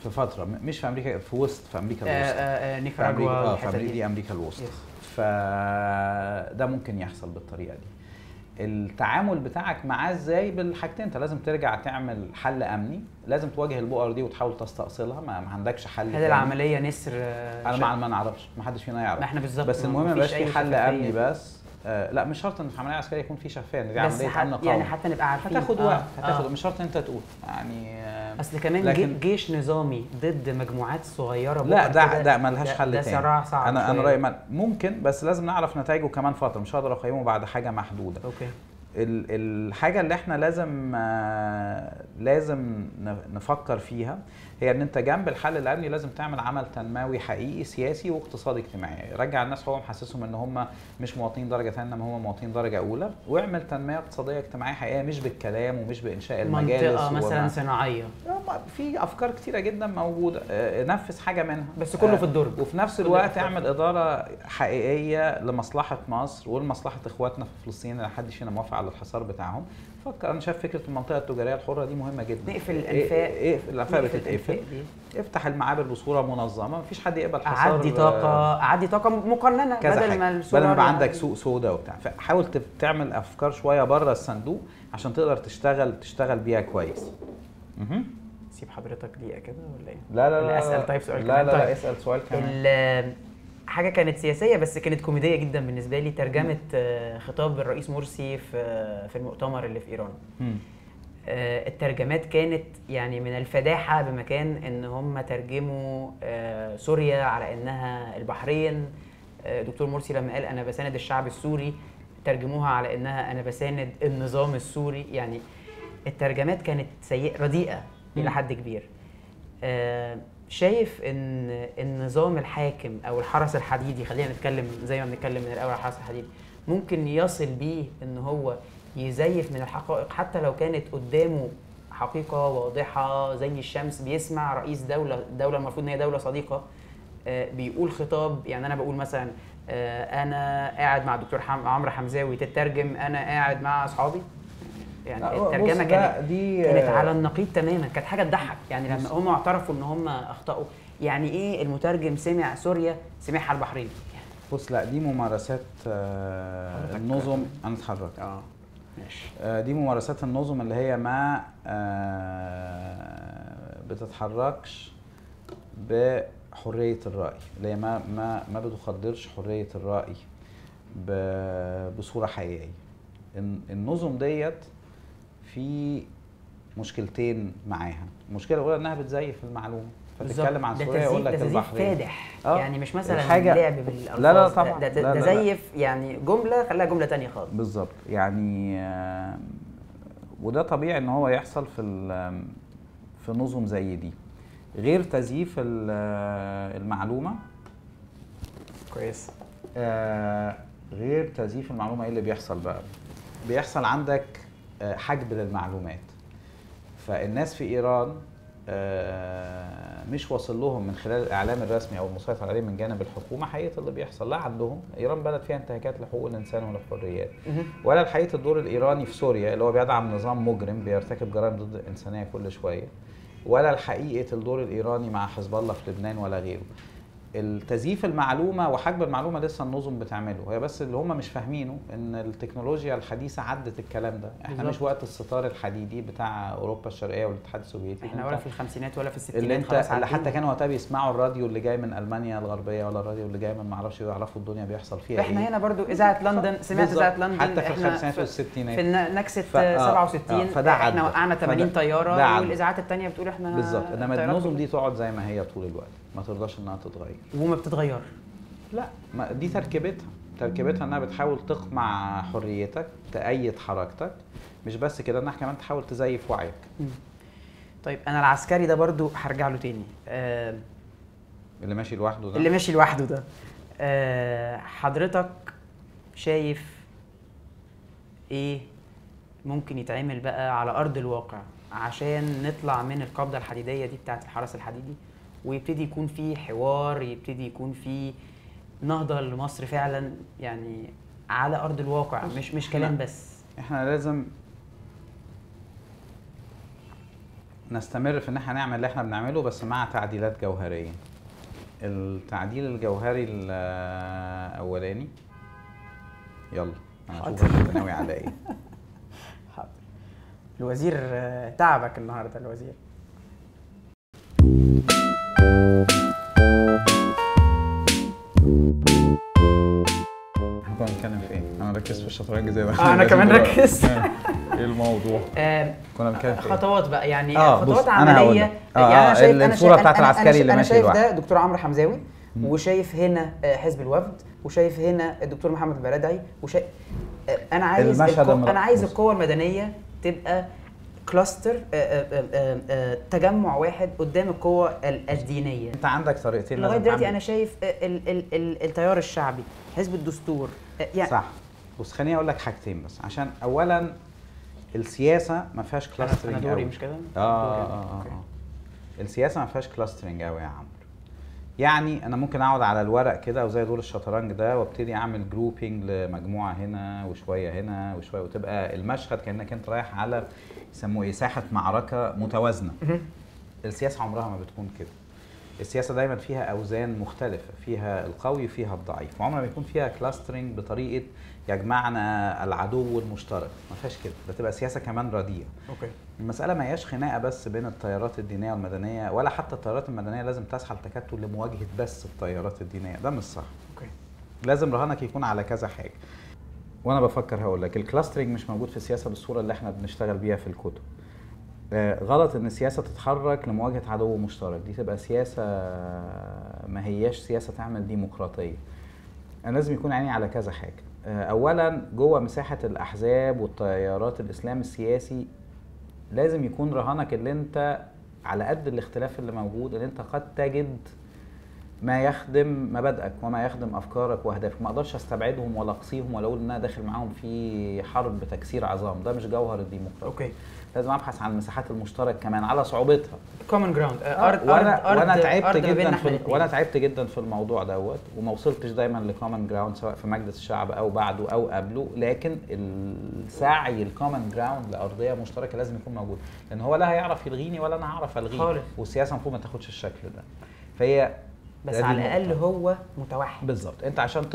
فتره مش في امريكا، في وسط، في امريكا الوسطى، نيكاراغوا، في دي امريكا الوسطى. فده ممكن يحصل بالطريقه دي. التعامل بتاعك معاه ازاي؟ بالحاجتين، انت لازم ترجع تعمل حل امني، لازم تواجه البؤر دي وتحاول تستأصلها، ما عندكش حل. هل العمليه نسر؟ انا ما نعرفش، ما حدش فينا يعرف. ما احنا بالظبط، بس المهم ما يبقاش في حل امني بس. لا مش شرط ان في عمليه عسكريه يكون في شفافيه، دي عمليه امن قومي، يعني حتى نبقى عارفين. هتاخد وقت، مش شرط انت تقول يعني. اصل كمان جيش نظامي ضد مجموعات صغيره، لا ده ملهاش حل تاني. ده صراع صعب. انا رايي ممكن، بس لازم نعرف نتائجه كمان فتره، مش هقدر اقيمه بعد حاجه محدوده. اوكي. الحاجه اللي احنا لازم نفكر فيها هي ان انت جنب الحل الامني لازم تعمل عمل تنموي حقيقي سياسي واقتصادي اجتماعي، رجع الناس حقوقهم، محسسهم ان هم مش مواطنين درجه ثانيه، انما هم مواطنين درجه اولى، واعمل تنميه اقتصاديه اجتماعيه حقيقيه، مش بالكلام ومش بانشاء المجالس، منطقه مثلا صناعيه. في افكار كتيره جدا موجوده، نفذ حاجه منها، بس كله في الدرج، وفي نفس الوقت اعمل اداره حقيقيه لمصلحه مصر ولمصلحه اخواتنا في فلسطين اللي محدش فينا موافق على الحصار بتاعهم. فكر، انا شايف فكره المنطقه التجاريه الحره دي مهمه جدا. نقفل الانفاق، الانفاق بتتقفل، افتح المعابر بصوره منظمه، مفيش حد يقبل حصار. اعدي طاقه مقننه بدل ما يبقى عندك سوق سوداء وبتاع. فحاول تعمل افكار شويه بره الصندوق عشان تقدر تشتغل بيها كويس. سيب حضرتك دقيقه كده ولا ايه؟ لا اسال طيب سؤال كمان. لا اسال سؤال كمان. حاجه كانت سياسيه بس كانت كوميديه جدا بالنسبه لي، ترجمه خطاب الرئيس مرسي في المؤتمر اللي في ايران. الترجمات كانت يعني من الفداحه بمكان، ان هم ترجموا سوريا على انها البحرين. دكتور مرسي لما قال انا بساند الشعب السوري، ترجموها على انها انا بساند النظام السوري. يعني الترجمات كانت سيئه رديئه الى حد كبير. شايف ان النظام الحاكم او الحرس الحديدي، خلينا نتكلم زي ما بنتكلم من الاول، الحرس الحديدي ممكن يصل بيه ان هو يزيف من الحقائق حتى لو كانت قدامه حقيقه واضحه زي الشمس؟ بيسمع رئيس دوله المفروض ان هي دوله صديقه بيقول خطاب، يعني انا بقول مثلا انا قاعد مع الدكتور عمرو حمزاوي، تترجم انا قاعد مع اصحابي. يعني الترجمه كانت على النقيض تماما، كانت حاجه تضحك. يعني لما هم اعترفوا ان هم اخطاوا، يعني ايه المترجم سمع سوريا سمعها البحرين؟ بص، لا دي ممارسات النظم. انا اتحركت ماشي. دي ممارسات النظم اللي هي ما بتتحركش بحريه الراي، اللي هي ما بتقدرش حريه الراي بصوره حقيقيه. النظم ديت في مشكلتين معاها. المشكله الاولى انها بتزيف المعلومه، فتتكلم عن سوريا يقول لك البحرين فادح. يعني مش مثلا حاجة لعب بالالفاظ، لا طبعا، ده زيف يعني جمله خلاها جمله ثانيه خالص. بالظبط. يعني وده طبيعي ان هو يحصل في نظم زي دي. غير تزييف المعلومه كويس. غير تزييف المعلومه، ايه اللي بيحصل بقى؟ بيحصل عندك حجب للمعلومات. فالناس في ايران مش واصل لهم من خلال الاعلام الرسمي او المسيطر عليه من جانب الحكومه حقيقه اللي بيحصل. لا عندهم، ايران بلد فيها انتهاكات لحقوق الانسان والحريات، ولا الحقيقه الدور الايراني في سوريا اللي هو بيدعم نظام مجرم بيرتكب جرائم ضد الانسانيه كل شويه، ولا الحقيقه الدور الايراني مع حزب الله في لبنان ولا غيره. التزييف المعلومه وحجب المعلومه لسه النظم بتعمله، هي بس اللي هم مش فاهمينه ان التكنولوجيا الحديثه عدت الكلام ده. احنا بالزبط. مش وقت الستار الحديدي بتاع اوروبا الشرقيه والاتحاد السوفيتي، احنا ولا في الخمسينات ولا في اللي الستينات انت خلاص اللي عدينا. حتى كانوا وقتها بيسمعوا الراديو اللي جاي من المانيا الغربيه ولا الراديو اللي جاي من معرفش يعرفوا الدنيا بيحصل فيها احنا ايه. هنا برضو اذاعه لندن، سمعت بالظبط. اذاعه لندن حتى في احنا الخمسينات والستينات في نكسه 67 فده عدى. احنا وقعنا 80 طياره، ده عدى. والاذاعات الثانيه بتقول احنا بالظبط. انما الطيارات النظم كلها. دي تقعد زي ما هي طول الوقت، ما ترضاش انها تتغير وما بتتغير. لا، ما دي تركيبتها انها بتحاول تقمع حريتك، تأيد حركتك، مش بس كده، انها كمان تحاول تزيف وعيك. طيب انا العسكري ده برضو هرجع له تاني. اللي ماشي لوحده ده، اللي ماشي لوحده ده، حضرتك شايف ايه ممكن يتعمل بقى على ارض الواقع عشان نطلع من القبضه الحديديه دي بتاعه الحرس الحديدي، ويبتدي يكون في حوار، يبتدي يكون في نهضه لمصر فعلا يعني على ارض الواقع، مش كلام بس. احنا لازم نستمر في ان احنا نعمل اللي احنا بنعمله بس مع تعديلات جوهريه. التعديل الجوهري الاولاني، يلا انا اشوف انت ناوي على ايه. حاضر. الوزير تعبك النهارده الوزير. كنا بنتكلم في ايه؟ انا ركزت في الشطرنج زي ما انا كمان ركزت. ايه الموضوع؟ كنا بنتكلم في خطوات بقى يعني بص، خطوات عمليه. يعني انا شايف الصوره بتاعت العسكري اللي انا ماشي شايف لوحده ده دكتور عمرو حمزاوي، وشايف هنا حزب الوفد، وشايف هنا الدكتور محمد البلدعي، وشايف انا عايز القوى المدنيه تبقى كلاستر، تجمع واحد قدام القوى الدينيه. انت عندك طريقتين لغايه دلوقتي انا شايف التيار الشعبي، حزب الدستور يعني صح. بص خليني اقول لك حاجتين بس، عشان اولا السياسه ما فيهاش كلاسترنج قوي. مش كده؟ السياسه ما فيهاش كلاسترنج قوي يا عمرو. يعني انا ممكن اقعد على الورق كده وزي دور الشطرنج ده وابتدي اعمل جروبينج لمجموعه هنا وشويه هنا وشويه، وتبقى المشهد كانك انت رايح على يسموه ايه، ساحه معركه متوازنه. السياسه عمرها ما بتكون كده. السياسه دايما فيها اوزان مختلفه، فيها القوي وفيها الضعيف، وعمرها ما يكون فيها كلاسترنج بطريقه يجمعنا العدو المشترك، ما فيهاش كده. ده تبقى سياسه كمان رديئه. اوكي. المساله ما هياش خناقه بس بين التيارات الدينيه والمدنيه، ولا حتى التيارات المدنيه لازم تسعى لتكتل لمواجهه بس التيارات الدينيه، ده مش صح. اوكي. لازم رهانك يكون على كذا حاجه. وانا بفكر هقول لك الكلاسترنج مش موجود في السياسه بالصوره اللي احنا بنشتغل بيها في الكتب. غلط ان السياسه تتحرك لمواجهه عدو مشترك، دي تبقى سياسه ما هياش سياسه تعمل ديمقراطيه. انا لازم يكون عيني على كذا حاجه. اولا جوه مساحه الاحزاب والتيارات الاسلام السياسي لازم يكون رهانك اللي انت على قد الاختلاف اللي موجود، ان انت قد تجد ما يخدم مبادئك وما يخدم افكارك واهدافك. ما اقدرش استبعدهم ولا اقصيهم ولا اقول ان انا داخل معاهم في حرب تكسير عظام، ده مش جوهر الديمقراطيه. اوكي. لازم ابحث عن المساحات المشتركه كمان على صعوبتها. كومن جراوند. وانا تعبت جدا في الموضوع دوت، وما وصلتش دايما لكومن جراوند سواء في مجلس الشعب او بعده او قبله، لكن السعي الكومن جراوند لارضيه مشتركه لازم يكون موجود، لان هو لا هيعرف يلغيني ولا انا هعرف الغيه خالص. والسياسه المفروض ما تاخدش الشكل ده. فهي بس على الاقل هو متوحد. بالظبط. انت عشان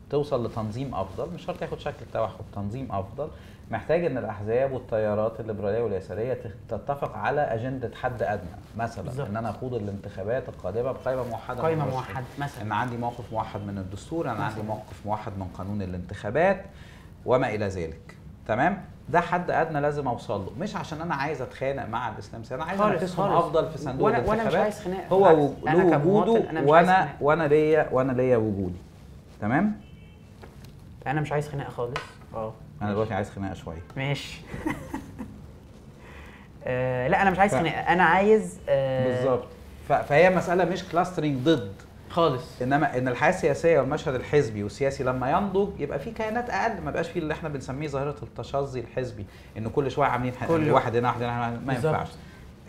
توصل لتنظيم افضل مش شرط ياخد شكل التوحد، تنظيم افضل محتاج ان الاحزاب والتيارات الليبراليه واليساريه تتفق على اجنده حد ادنى، مثلا بالزبط. ان انا اخوض الانتخابات القادمه بقائمه موحده، قائمه موحده مثلا، ان عندي موقف موحد من الدستور، انا عندي موقف موحد من قانون الانتخابات وما الى ذلك. تمام؟ ده حد ادنى لازم اوصل له، مش عشان انا عايز اتخانق مع الاسلام، انا عايز انافسهم افضل في صندوق الانتخابات. وانا مش عايز خناقه، هو له وجوده وانا ليا وجودي. تمام؟ انا مش عايز خناقه خالص. انا دلوقتي عايز خناقه شويه. ماشي. لا انا مش عايز خناقه، انا عايز بالظبط. فهي مساله مش كلاسترنج ضد خالص، انما ان الحياه السياسيه والمشهد الحزبي والسياسي لما ينضج يبقى في كيانات اقل، ما بقاش في اللي احنا بنسميه ظاهره التشظي الحزبي، ان كل شويه عاملين واحد هنا واحد هنا، ما ينفعش.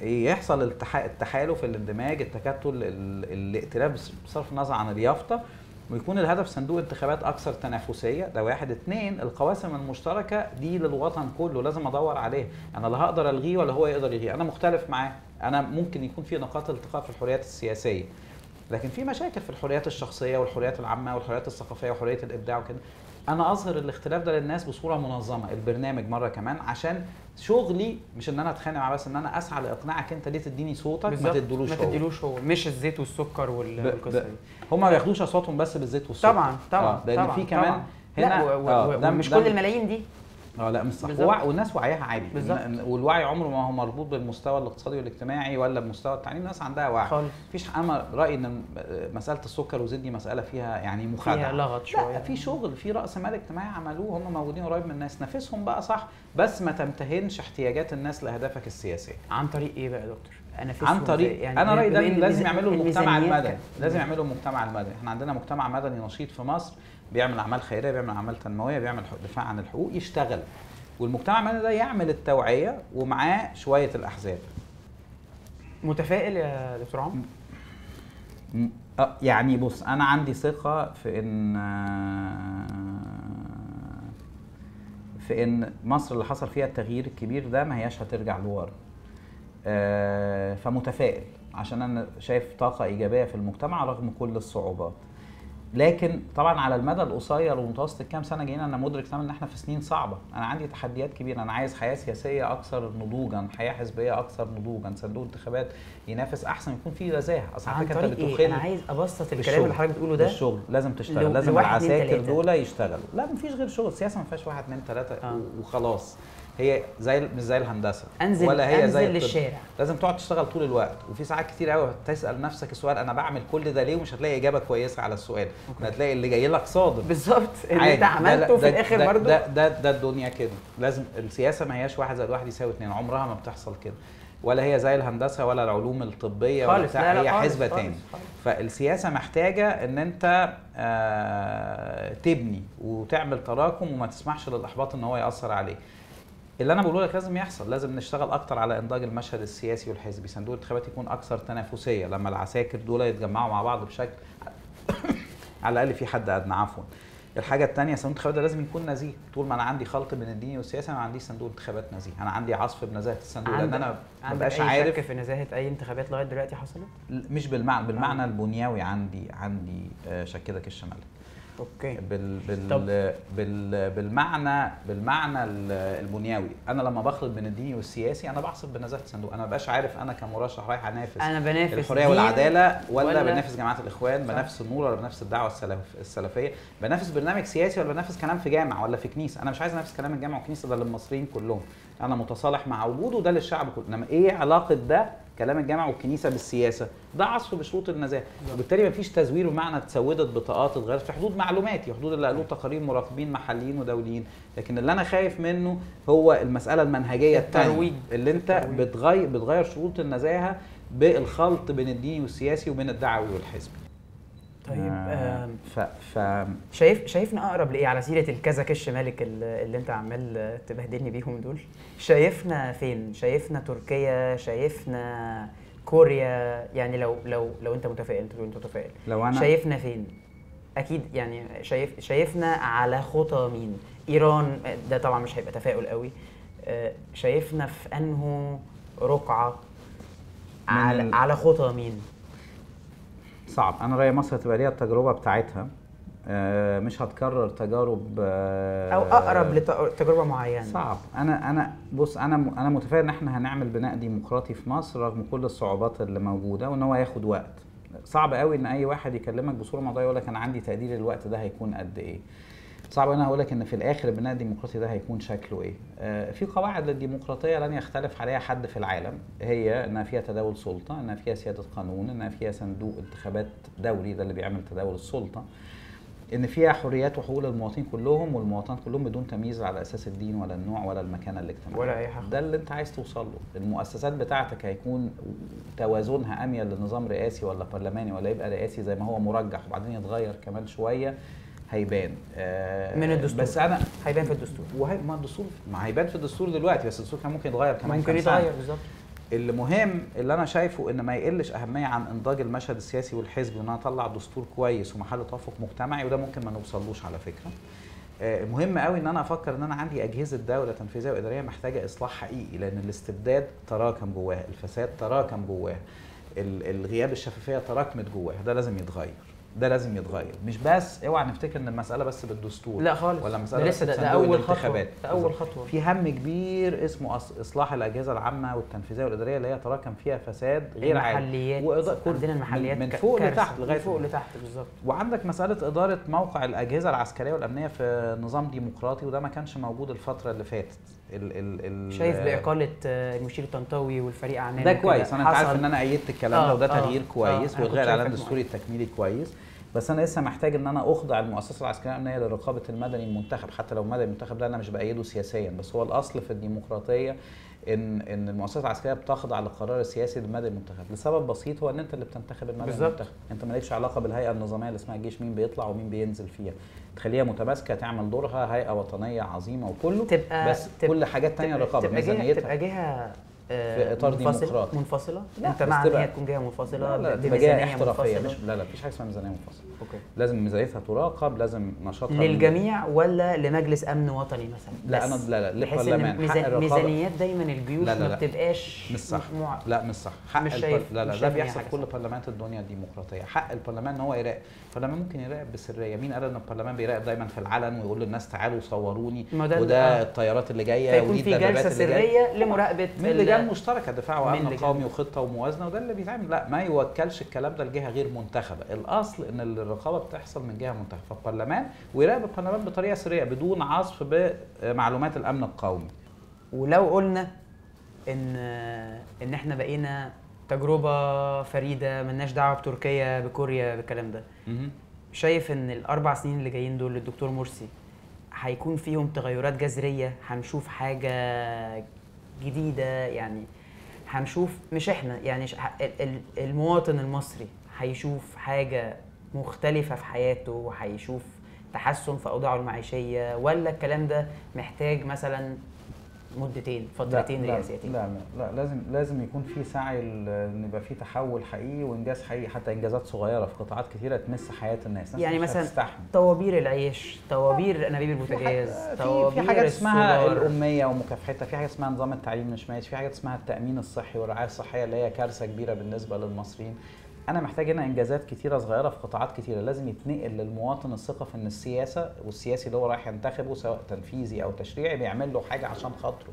يحصل التحالف، الاندماج، التكتل، الائتلاف بصرف النظر عن اليافطه، ويكون الهدف صندوق انتخابات اكثر تنافسيه. ده واحد. اتنين، القواسم المشتركه دي للوطن كله لازم ادور عليها. انا لا هقدر الغيه ولا هو يقدر يلغيه، انا مختلف معاه. انا ممكن يكون في نقاط التقاء في الحريات السياسيه، لكن في مشاكل في الحريات الشخصيه والحريات العامه والحريات الثقافيه وحريه الابداع وكده. انا اظهر الاختلاف ده للناس بصوره منظمه. البرنامج مره كمان عشان شغلي مش ان انا اتخانق معاه، بس ان انا اسعى لاقناعك انت ليه تديني صوتك، ما تديلوش هو مش الزيت والسكر والقصه دي. هم ما بياخدوش اصواتهم بس بالزيت والسكر. طبعا لان في كمان هنا مش كل الملايين دي. لا مش صح. والناس وعيها عالي والوعي عمره ما هو مربوط بالمستوى الاقتصادي والاجتماعي ولا بمستوى التعليم. الناس عندها وعي خالص. مفيش. انا رايي ان مساله السكر والزيت دي مساله فيها يعني مخادعه، فيها لغط شويه. لا، في شغل، في راس مال اجتماعي عملوه، هم موجودين قريب من الناس، نافسهم بقى صح، بس ما تمتهنش احتياجات الناس لاهدافك السياسيه. عن طريق ايه بقى يا دكتور؟ عن طريق يعني انا رايي ده لازم يعملوا المجتمع المدني، لازم يعملوا المجتمع المدني. احنا عندنا مجتمع مدني نشيط في مصر، بيعمل اعمال خيريه، بيعمل اعمال تنمويه، بيعمل دفاع عن الحقوق، يشتغل. والمجتمع المدني ده يعمل التوعيه ومعاه شويه الاحزاب. متفائل يا دكتور عمرو؟ يعني بص، انا عندي ثقه في ان مصر اللي حصل فيها التغيير الكبير ده ما هياش هترجع لورا. فمتفائل عشان انا شايف طاقه ايجابيه في المجتمع رغم كل الصعوبات. لكن طبعا على المدى القصير ومتوسط الكام سنه جايين انا مدرك تماما ان احنا في سنين صعبه. انا عندي تحديات كبيره، انا عايز حياه سياسيه اكثر نضوجا، حياه حزبيه اكثر نضوجا، صندوق انتخابات ينافس احسن، يكون فيه نزاهه. اصلا عن طريق انا عايز ابسط الكلام اللي حضرتك بتقوله ده. الشغل لازم تشتغل، لازم العساكر دول يشتغلوا. لا مفيش غير شغل. السياسه ما فيهاش 1 2 3 وخلاص. هي مش زي الهندسه ولا هي زي للشارع. لازم تقعد تشتغل طول الوقت. وفي ساعات كتير قوي تسال نفسك السؤال انا بعمل كل ده ليه، ومش هتلاقي اجابه كويسه على السؤال. هتلاقي اللي جاي لك صادم بالظبط اللي انت عملته في الاخر برضه. ده الدنيا كده. لازم السياسه ما هياش 1 زائد 1 يساوي 2، عمرها ما بتحصل كده. ولا هي زي الهندسه ولا العلوم الطبيه ولا بتاع، هي حسبه تاني. فالسياسه محتاجه ان انت تبني وتعمل تراكم وما تسمحش للاحباط ان هو ياثر عليك. اللي انا بقوله لك لازم يحصل، لازم نشتغل اكتر على انضاج المشهد السياسي والحزبي. صندوق الانتخابات يكون اكثر تنافسيه، لما العساكر دول يتجمعوا مع بعض بشكل على الاقل في حد ادنى. عفوا. الحاجه الثانيه، صندوق الانتخابات ده لازم يكون نزيه. طول ما انا عندي خلط بين الدين والسياسه انا ما عنديش صندوق انتخابات نزيه، انا عندي عصف بنزاهه الصندوق. لان انا ما بقاش عارف. شك في نزاهه اي انتخابات لغايه دلوقتي حصلت؟ مش بالمعنى البنيوي. عندي شكلك الشمالي. اوكي. بالمعنى البنيوي. انا لما بخلط بين الديني والسياسي انا بعصف بنزاهه الصندوق. انا ما بقاش عارف انا كمرشح رايح انافس الحريه والعداله ولا بنافس جماعه الاخوان، بنافس النور ولا بنافس الدعوه السلفيه، بنافس برنامج سياسي ولا بنافس كلام في جامع ولا في كنيسه. انا مش عايز انافس كلام الجامع والكنيسه، ده للمصريين كلهم. انا متصالح مع وجوده ده للشعب كله. انما ايه علاقه ده كلام الجامعه والكنيسه بالسياسه؟ ده عصف بشروط النزاهه. وبالتالي مفيش تزوير بمعنى اتسودت بطاقات، اتغيرت في حدود معلوماتي، حدود اللي قالوه تقارير مراقبين محليين ودوليين. لكن اللي انا خايف منه هو المساله المنهجيه الثانيه اللي انت بتغير شروط النزاهه بالخلط بين الديني والسياسي وبين الدعوي والحزبي. طيب شايفنا اقرب لايه على سيره الكازاكش مالك اللي انت عمال تبهدلني بيهم دول؟ شايفنا فين؟ شايفنا تركيا؟ شايفنا كوريا؟ يعني لو انت متفائل، انت بتقول انت متفائل، لو انا شايفنا فين؟ اكيد يعني شايفنا على خطى مين؟ ايران ده طبعا مش هيبقى تفاؤل قوي. شايفنا في انه رقعه على خطى مين؟ صعب. انا رايي مصر هتبقى ليها التجربه بتاعتها، مش هتكرر تجارب او اقرب لتجربه معينه. صعب. انا متفائل ان احنا هنعمل بناء ديمقراطي في مصر رغم كل الصعوبات اللي موجوده، وان هو هياخد وقت. صعب قوي ان اي واحد يكلمك بصوره موضوعيه يقول لك انا عندي تقدير الوقت ده هيكون قد ايه. صعب انا اقول لك ان في الاخر البناء الديمقراطي ده هيكون شكله ايه. في قواعد للديمقراطيه لن يختلف عليها حد في العالم، هي انها فيها تداول سلطه، انها فيها سياده قانون، انها فيها صندوق انتخابات دولي ده اللي بيعمل تداول السلطه، ان فيها حريات وحقوق للمواطنين كلهم والمواطنين كلهم بدون تمييز على اساس الدين ولا النوع ولا المكانه الاجتماعيه ولا اي حاجه. ده اللي انت عايز توصل له. المؤسسات بتاعتك هيكون توازنها اميل لنظام رئاسي ولا برلماني، ولا يبقى رئاسي زي ما هو مرجح وبعدين يتغير كمان شويه، هيبان من الدستور. بس انا هيبان في الدستور. ما الدستور ما هيبان في الدستور دلوقتي، بس الدستور كان ممكن يتغير كمان. ممكن يتغير بالظبط. اللي مهم اللي انا شايفه ان ما يقلش اهميه عن انضاج المشهد السياسي والحزبي، وان انا اطلع دستور كويس ومحل توافق مجتمعي، وده ممكن ما نوصلوش على فكره. مهم قوي ان انا افكر ان انا عندي اجهزه دوله تنفيذيه واداريه محتاجه اصلاح حقيقي، لان الاستبداد تراكم جواها، الفساد تراكم جواها، الغياب الشفافيه تراكمت جواها. ده لازم يتغير، ده لازم يتغير. مش بس اوعى نفتكر ان المساله بس بالدستور، لا خالص، ولا مساله ده بس لسه ده بصندوق اول الانتخابات. خطوه، ده اول خطوه. في هم كبير اسمه اصلاح الاجهزه العامه والتنفيذيه والاداريه اللي هي تراكم فيها فساد غير عادي. عندنا المحليات من فوق لتحت لغايه فوق لتحت بالظبط. وعندك مساله اداره موقع الاجهزه العسكريه والامنيه في نظام ديمقراطي، وده ما كانش موجود الفتره اللي فاتت. شايف باقاله المشير الطنطاوي والفريق اعمال ده كويس. انا عارف ان انا ايدت الكلام ده، وده تغيير كويس، والغاء الاعلان الدستوري التكميلي كويس. بس انا لسه محتاج ان انا اخضع المؤسسه العسكريه الامنيه لرقابه المدني المنتخب، حتى لو المدني المنتخب ده انا مش بايده سياسيا، بس هو الاصل في الديمقراطيه ان المؤسسه العسكريه بتخضع للقرار السياسي للمدني المنتخب، لسبب بسيط، هو ان انت اللي بتنتخب المدني المنتخب. انت مالكش علاقه بالهيئه النظاميه اللي اسمها الجيش، مين بيطلع ومين بينزل فيها. تخليها متماسكه، تعمل دورها، هيئه وطنيه عظيمه وكله، بس كل حاجات ثانيه رقابه، ميزانيتها تبقى جهه في اطار ديمقراطي منفصله. انت مع ان هي تكون جهه منفصله، لا تبقى جهه احترافيه، مش لا مفيش حاجه اسمها ميزانيه منفصله. اوكي. لازم ميزانيتها تراقب، لازم نشاطها للجميع ولا لمجلس امن وطني مثلا؟ لا انا لا للبرلمان. ميزانيات دايما الجيوش ما بتبقاش مش صح. لا مش صح. حق لا ده بيحصل في كل برلمانات الدنيا الديمقراطيه. حق البرلمان ان هو يراقب. البرلمان ممكن يراقب بسريه. مين قال ان البرلمان بيراقب دايما في العلن ويقول للناس تعالوا صوروني وده الطيارات اللي جايه ودي الدبابات اللي جايه؟ في جلسه سريه لمراقبه من لجان مشتركه، دفاع وامن قومي وخطه وموازنه، وده اللي بيتعمل. لا ما يوكلش الكلام ده لجهه غير منتخبه. الاصل ان الرقابه بتحصل من جهه منتخبه، فالبرلمان ويراقب البرلمان بطريقه سريه بدون عصف بمعلومات الامن القومي. ولو قلنا ان احنا بقينا تجربه فريده، ملناش دعوه بتركيا بكوريا بالكلام ده، شايف ان الاربع سنين اللي جايين دول للدكتور مرسي هيكون فيهم تغيرات جذريه؟ هنشوف حاجه جديده؟ يعني هنشوف، مش احنا يعني المواطن المصري هيشوف حاجه مختلفه في حياته، وهيشوف تحسن في اوضاعه المعيشيه، ولا الكلام ده محتاج مثلا مدتين، فترتين رئاسيتين؟ لا لازم يكون في سعي ان يبقى في تحول حقيقي وانجاز حقيقي، حتى انجازات صغيره في قطاعات كثيره تمس حياه الناس. يعني مثلا طوابير العيش، طوابير انابيب البوتاجاز، في حاجات اسمها الاميه ومكافحتها، في حاجه اسمها نظام التعليم مش ماشي، في حاجه اسمها التامين الصحي والرعايه الصحيه اللي هي كارثه كبيره بالنسبه للمصريين. انا محتاج هنا انجازات كتيره صغيره في قطاعات كتيره. لازم يتنقل للمواطن الثقه في ان السياسه والسياسي اللي هو رايح ينتخبه سواء تنفيذي او تشريعي بيعمل له حاجه عشان خاطره.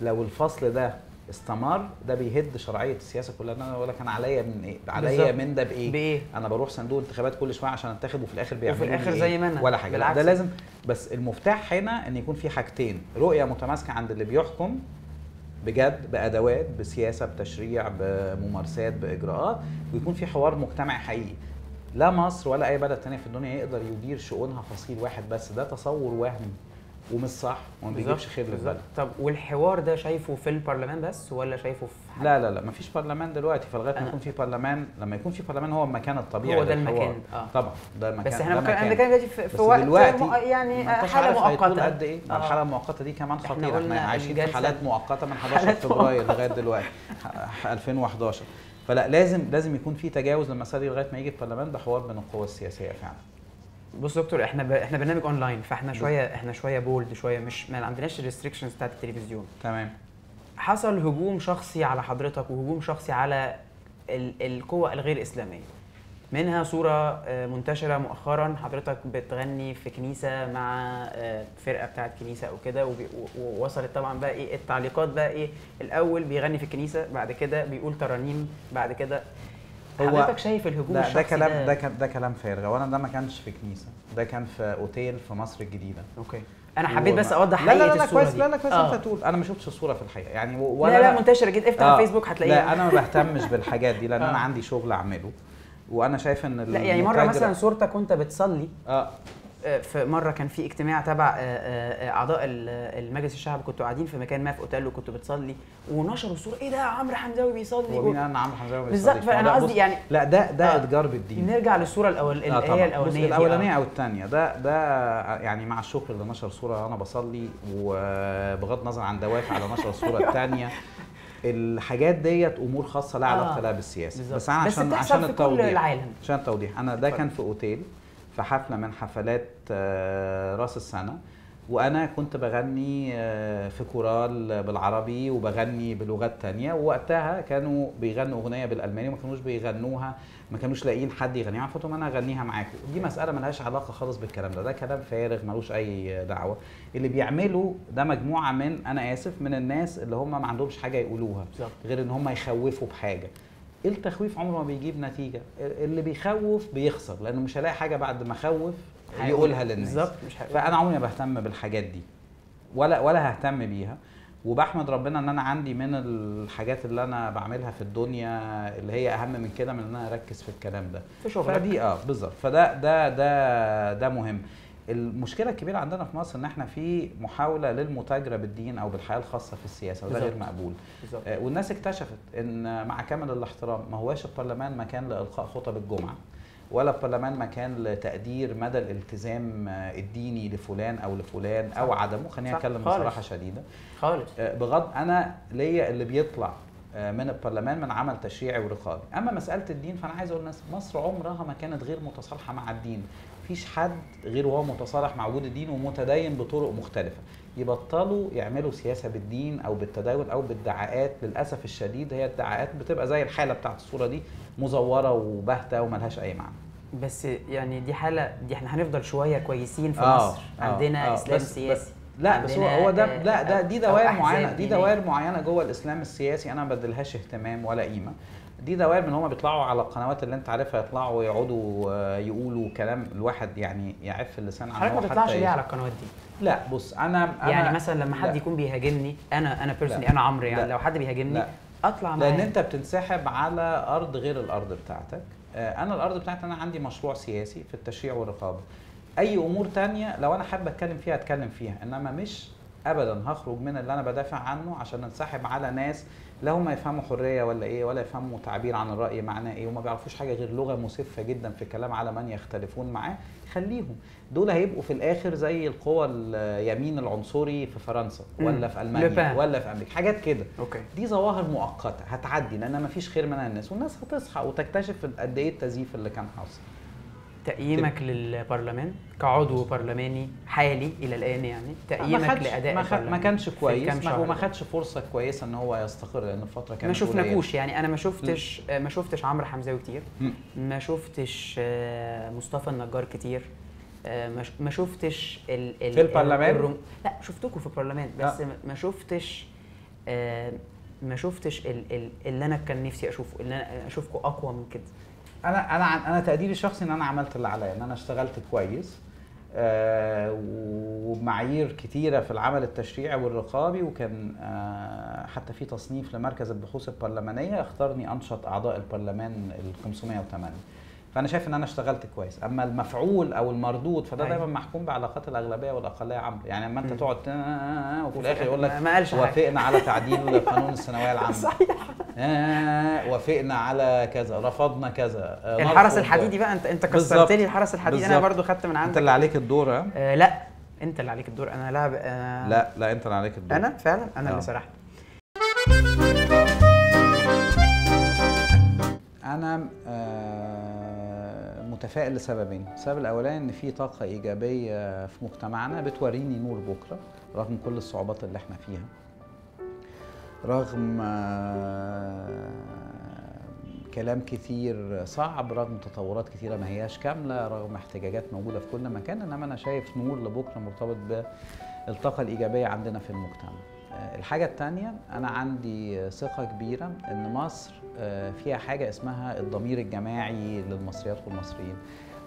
لو الفصل ده استمر ده بيهد شرعيه السياسه كلها. انا بقول لك انا عليا من ايه؟ عليا من ده بايه؟ انا بروح صندوق انتخابات كل شويه عشان انتخب، وفي الاخر بيعملوا وفي الاخر زي ما انا ولا حاجه. ده لازم، بس المفتاح هنا ان يكون في حاجتين: رؤيه متماسكه عند اللي بيحكم بجد بادوات، بسياسه، بتشريع، بممارسات، باجراءات، ويكون في حوار مجتمعي حقيقي. لا مصر ولا اي بلد تانية في الدنيا يقدر يدير شؤونها فصيل واحد بس. ده تصور وهمي ومش صح وما بيجيبش خير للبلد. طب والحوار ده شايفه في البرلمان بس ولا شايفه في حاجة؟ لا مفيش برلمان دلوقتي، فلغايه ما يكون في برلمان، لما يكون في برلمان هو المكان الطبيعي. هو ده المكان. طبعا ده مكان. بس احنا بنتكلم دلوقتي في وقت يعني حاله مؤقته. قد ايه؟ الحاله المؤقته دي كمان خطيره. احنا عايشين في حالات مؤقته من 11 فبراير لغايه دلوقتي 2011. فلا لازم يكون في تجاوز للمساله دي لغايه ما يجي البرلمان بحوار بين القوى السياسيه فعلا. بص دكتور، احنا برنامج اونلاين، فاحنا شويه بولد شويه، مش ما عندناش الريستريكشنز بتاعت التلفزيون. تمام. حصل هجوم شخصي على حضرتك وهجوم شخصي على القوى الغير اسلاميه، منها صوره منتشره مؤخرا حضرتك بتغني في كنيسه مع فرقه بتاعت كنيسه او كده، ووصلت طبعا بقى ايه التعليقات بقى ايه، الاول بيغني في الكنيسه، بعد كده بيقول ترانيم، بعد كده حضرتك شايف الهجوم الشخصي ده كلام فارغ. اولا ده ما كانش في كنيسه، ده كان في اوتيل في مصر الجديده. اوكي. انا حبيت بس اوضح حقيقه الصوره دي. لا كويس انت تقول. انا ما شفتش الصوره في الحقيقه يعني، لا منتشره جدا، افتح الفيسبوك هتلاقيها. لا انا ما بهتمش بالحاجات دي لان انا عندي شغل اعمله، وانا شايف ان لا يعني مره مثلا صورتك وانت بتصلي في مره كان في اجتماع تبع اعضاء المجلس الشعب، كنتوا قاعدين في مكان ما في اوتيل وكنتوا بتصلي ونشروا الصوره، ايه ده عمرو حمزاوي بيصلي. ومين انا عمرو حمزاوي بيصلي؟ بالظبط. فانا قصدي يعني لا ده اتجار بالدين. نرجع للصوره اللي هي الاولانيه او الثانيه. ده يعني مع الشكر اللي نشر صوره انا بصلي، وبغض النظر عن دوافع على نشر الصوره الثانيه. الحاجات ديت امور خاصه لها علاقه لها بالسياسه. بالزبط. بس انا عشان بتحصل في كل العالم. عشان التوضيح، انا ده كان في اوتيل في حفله من حفلات راس السنه، وانا كنت بغني في كورال بالعربي وبغني بلغات تانية، ووقتها كانوا بيغنوا اغنيه بالالماني وما كانوش بيغنوها، ما كانوش لاقيين حد يغنيها، فقلت لهم انا اغنيها معاكم. دي مساله ملهاش علاقه خالص بالكلام ده كلام فارغ ملوش اي دعوه. اللي بيعملوا ده مجموعه من، انا اسف، من الناس اللي هم ما عندهمش حاجه يقولوها غير ان هم يخوفوا بحاجه. التخويف عمره ما بيجيب نتيجه، اللي بيخوف بيخسر لانه مش هيلاقي حاجه بعد ما خوف يقولها للناس. بالظبط، مش هيقول. فانا عمري ما بهتم بالحاجات دي ولا ههتم بيها، وبحمد ربنا ان انا عندي من الحاجات اللي انا بعملها في الدنيا اللي هي اهم من كده، من ان انا اركز في الكلام ده في شغلك. فدي بالظبط. فده ده مهم. المشكله الكبيره عندنا في مصر ان احنا في محاوله للمتاجره بالدين او بالحياه الخاصه في السياسه، وده غير مقبول. والناس اكتشفت ان مع كامل الاحترام ما هواش البرلمان مكان لالقاء خطب الجمعه، ولا البرلمان مكان لتقدير مدى الالتزام الديني لفلان او لفلان او عدمه. خليني اتكلم بصراحه شديده خالص. بغض، انا ليا اللي بيطلع من البرلمان من عمل تشريعي ورقابي. اما مساله الدين فانا عايز اقول للناس مصر عمرها ما كانت غير متصالحه مع الدين. مفيش حد غير وهو متصالح مع وجود الدين ومتدين بطرق مختلفه. يبطلوا يعملوا سياسه بالدين او بالتدين او بالدعاءات. للاسف الشديد هي الدعاءات بتبقى زي الحاله بتاعت الصوره دي، مزوره وباهته وملهاش اي معنى. بس يعني دي حاله، دي احنا هنفضل شويه كويسين في مصر. عندنا اسلام سياسي. لا بس هو ده، لا دي دوائر معينه، دي دوائر معينه جوه الاسلام السياسي انا ما بدلهاش اهتمام ولا قيمه. دي دوائر من هم بيطلعوا على القنوات اللي انت عارفها، يطلعوا ويقعدوا يقولوا كلام الواحد يعني يعف اللسان عنه. حضرتك ما تطلعش ليه على القنوات دي؟ لا بص، انا يعني مثلا لما حد يكون بيهاجمني انا بيرسونلي، انا عمرو يعني، لو حد بيهاجمني اطلع معاه، لان انت بتنسحب على ارض غير الارض بتاعتك. انا الارض بتاعتي انا عندي مشروع سياسي في التشريع والرقابه. اي امور تانية لو انا حابب اتكلم فيها اتكلم فيها، انما مش ابدا هخرج من اللي انا بدافع عنه عشان انسحب على ناس لا هم يفهموا حريه ولا ايه، ولا يفهموا تعبير عن الراي معناه ايه، وما بيعرفوش حاجه غير لغه مسفه جدا في الكلام على من يختلفون معاه. خليهم دول هيبقوا في الاخر زي القوى اليمين العنصري في فرنسا ولا في المانيا ولا في امريكا، حاجات كده. دي ظواهر مؤقته هتعدي لان ما فيش خير منها الناس، والناس هتصحى وتكتشف قد ايه التزييف اللي كان حاصل. تقييمك للبرلمان كعضو برلماني حالي الى الان، يعني تقييمك لاداء البرلمان ما كانش كويس، وما خدش فرصه كويسه ان هو يستقر لان الفتره كانت ما شفناكوش يعني. انا ما شفتش عمرو حمزاوي كتير، ما شفتش مصطفى النجار كتير، ما شفتش في البرلمان. لا شفتكم في البرلمان بس ما شفتش اللي انا كان نفسي اشوفه، اللي انا اشوفكم اقوى من كده. انا تقديري الشخصي ان انا عملت اللي عليا، ان انا اشتغلت كويس وبمعايير كتيره في العمل التشريعي والرقابي، وكان حتى في تصنيف لمركز البحوث البرلمانيه اختارني انشط اعضاء البرلمان ال 508. فانا شايف ان انا اشتغلت كويس. اما المفعول او المردود فده دايما محكوم بعلاقات الاغلبيه والاقليه عمرو. يعني اما انت تقعد وفي الاخر يقول لك وافقنا على تعديل قانون الثانويه العامه، صحيح، وافقنا على كذا، رفضنا كذا. الحرس الحديدي بقى، انت كسرت لي الحرس الحديدي. انا برضو خدت من عندك. انت اللي عليك الدور. لا انت اللي عليك الدور، انا لاعب. لا انت اللي عليك الدور. انا فعلا اللي سرحت. انا متفائل لسببين. السبب الاولاني ان في طاقه ايجابيه في مجتمعنا بتوريني نور بكره رغم كل الصعوبات اللي احنا فيها، رغم كلام كتير صعب، رغم تطورات كتيره ما هياش كامله، رغم احتجاجات موجوده في كل مكان، انما انا شايف نور لبكره مرتبط بالطاقه الايجابيه عندنا في المجتمع. الحاجه الثانيه، انا عندي ثقه كبيره ان مصر فيها حاجه اسمها الضمير الجماعي للمصريات والمصريين،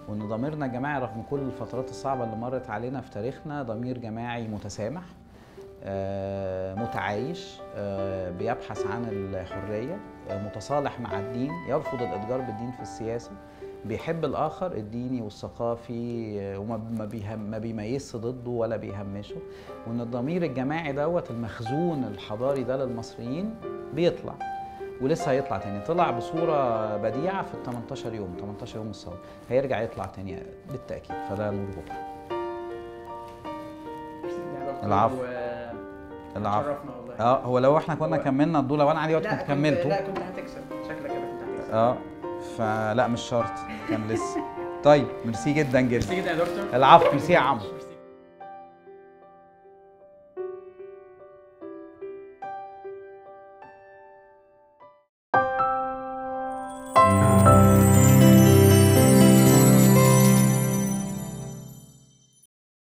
وان ضميرنا الجماعي رغم كل الفترات الصعبه اللي مرت علينا في تاريخنا ضمير جماعي متسامح، متعايش، بيبحث عن الحريه، متصالح مع الدين، يرفض الاتجار بالدين في السياسه، بيحب الاخر الديني والثقافي وما بيميزش ضده ولا بيهمشه، وان الضمير الجماعي دوت المخزون الحضاري ده للمصريين بيطلع ولسه هيطلع تاني. طلع بصوره بديعه في ال 18 يوم الثوره، هيرجع يطلع تاني بالتاكيد. فده نور بكره. العفو. العفو. شرفنا والله. هو لو احنا كنا كملنا الدور، لو انا عندي وقت لا كنت كنت كملته. لا كنت هتكسب، شكلك كده كنت هتكسب. فلا مش شرط، كان لسه. طيب ميرسي جدا جدا. ميرسي جدا يا دكتور. العفو، ميرسي يا عم.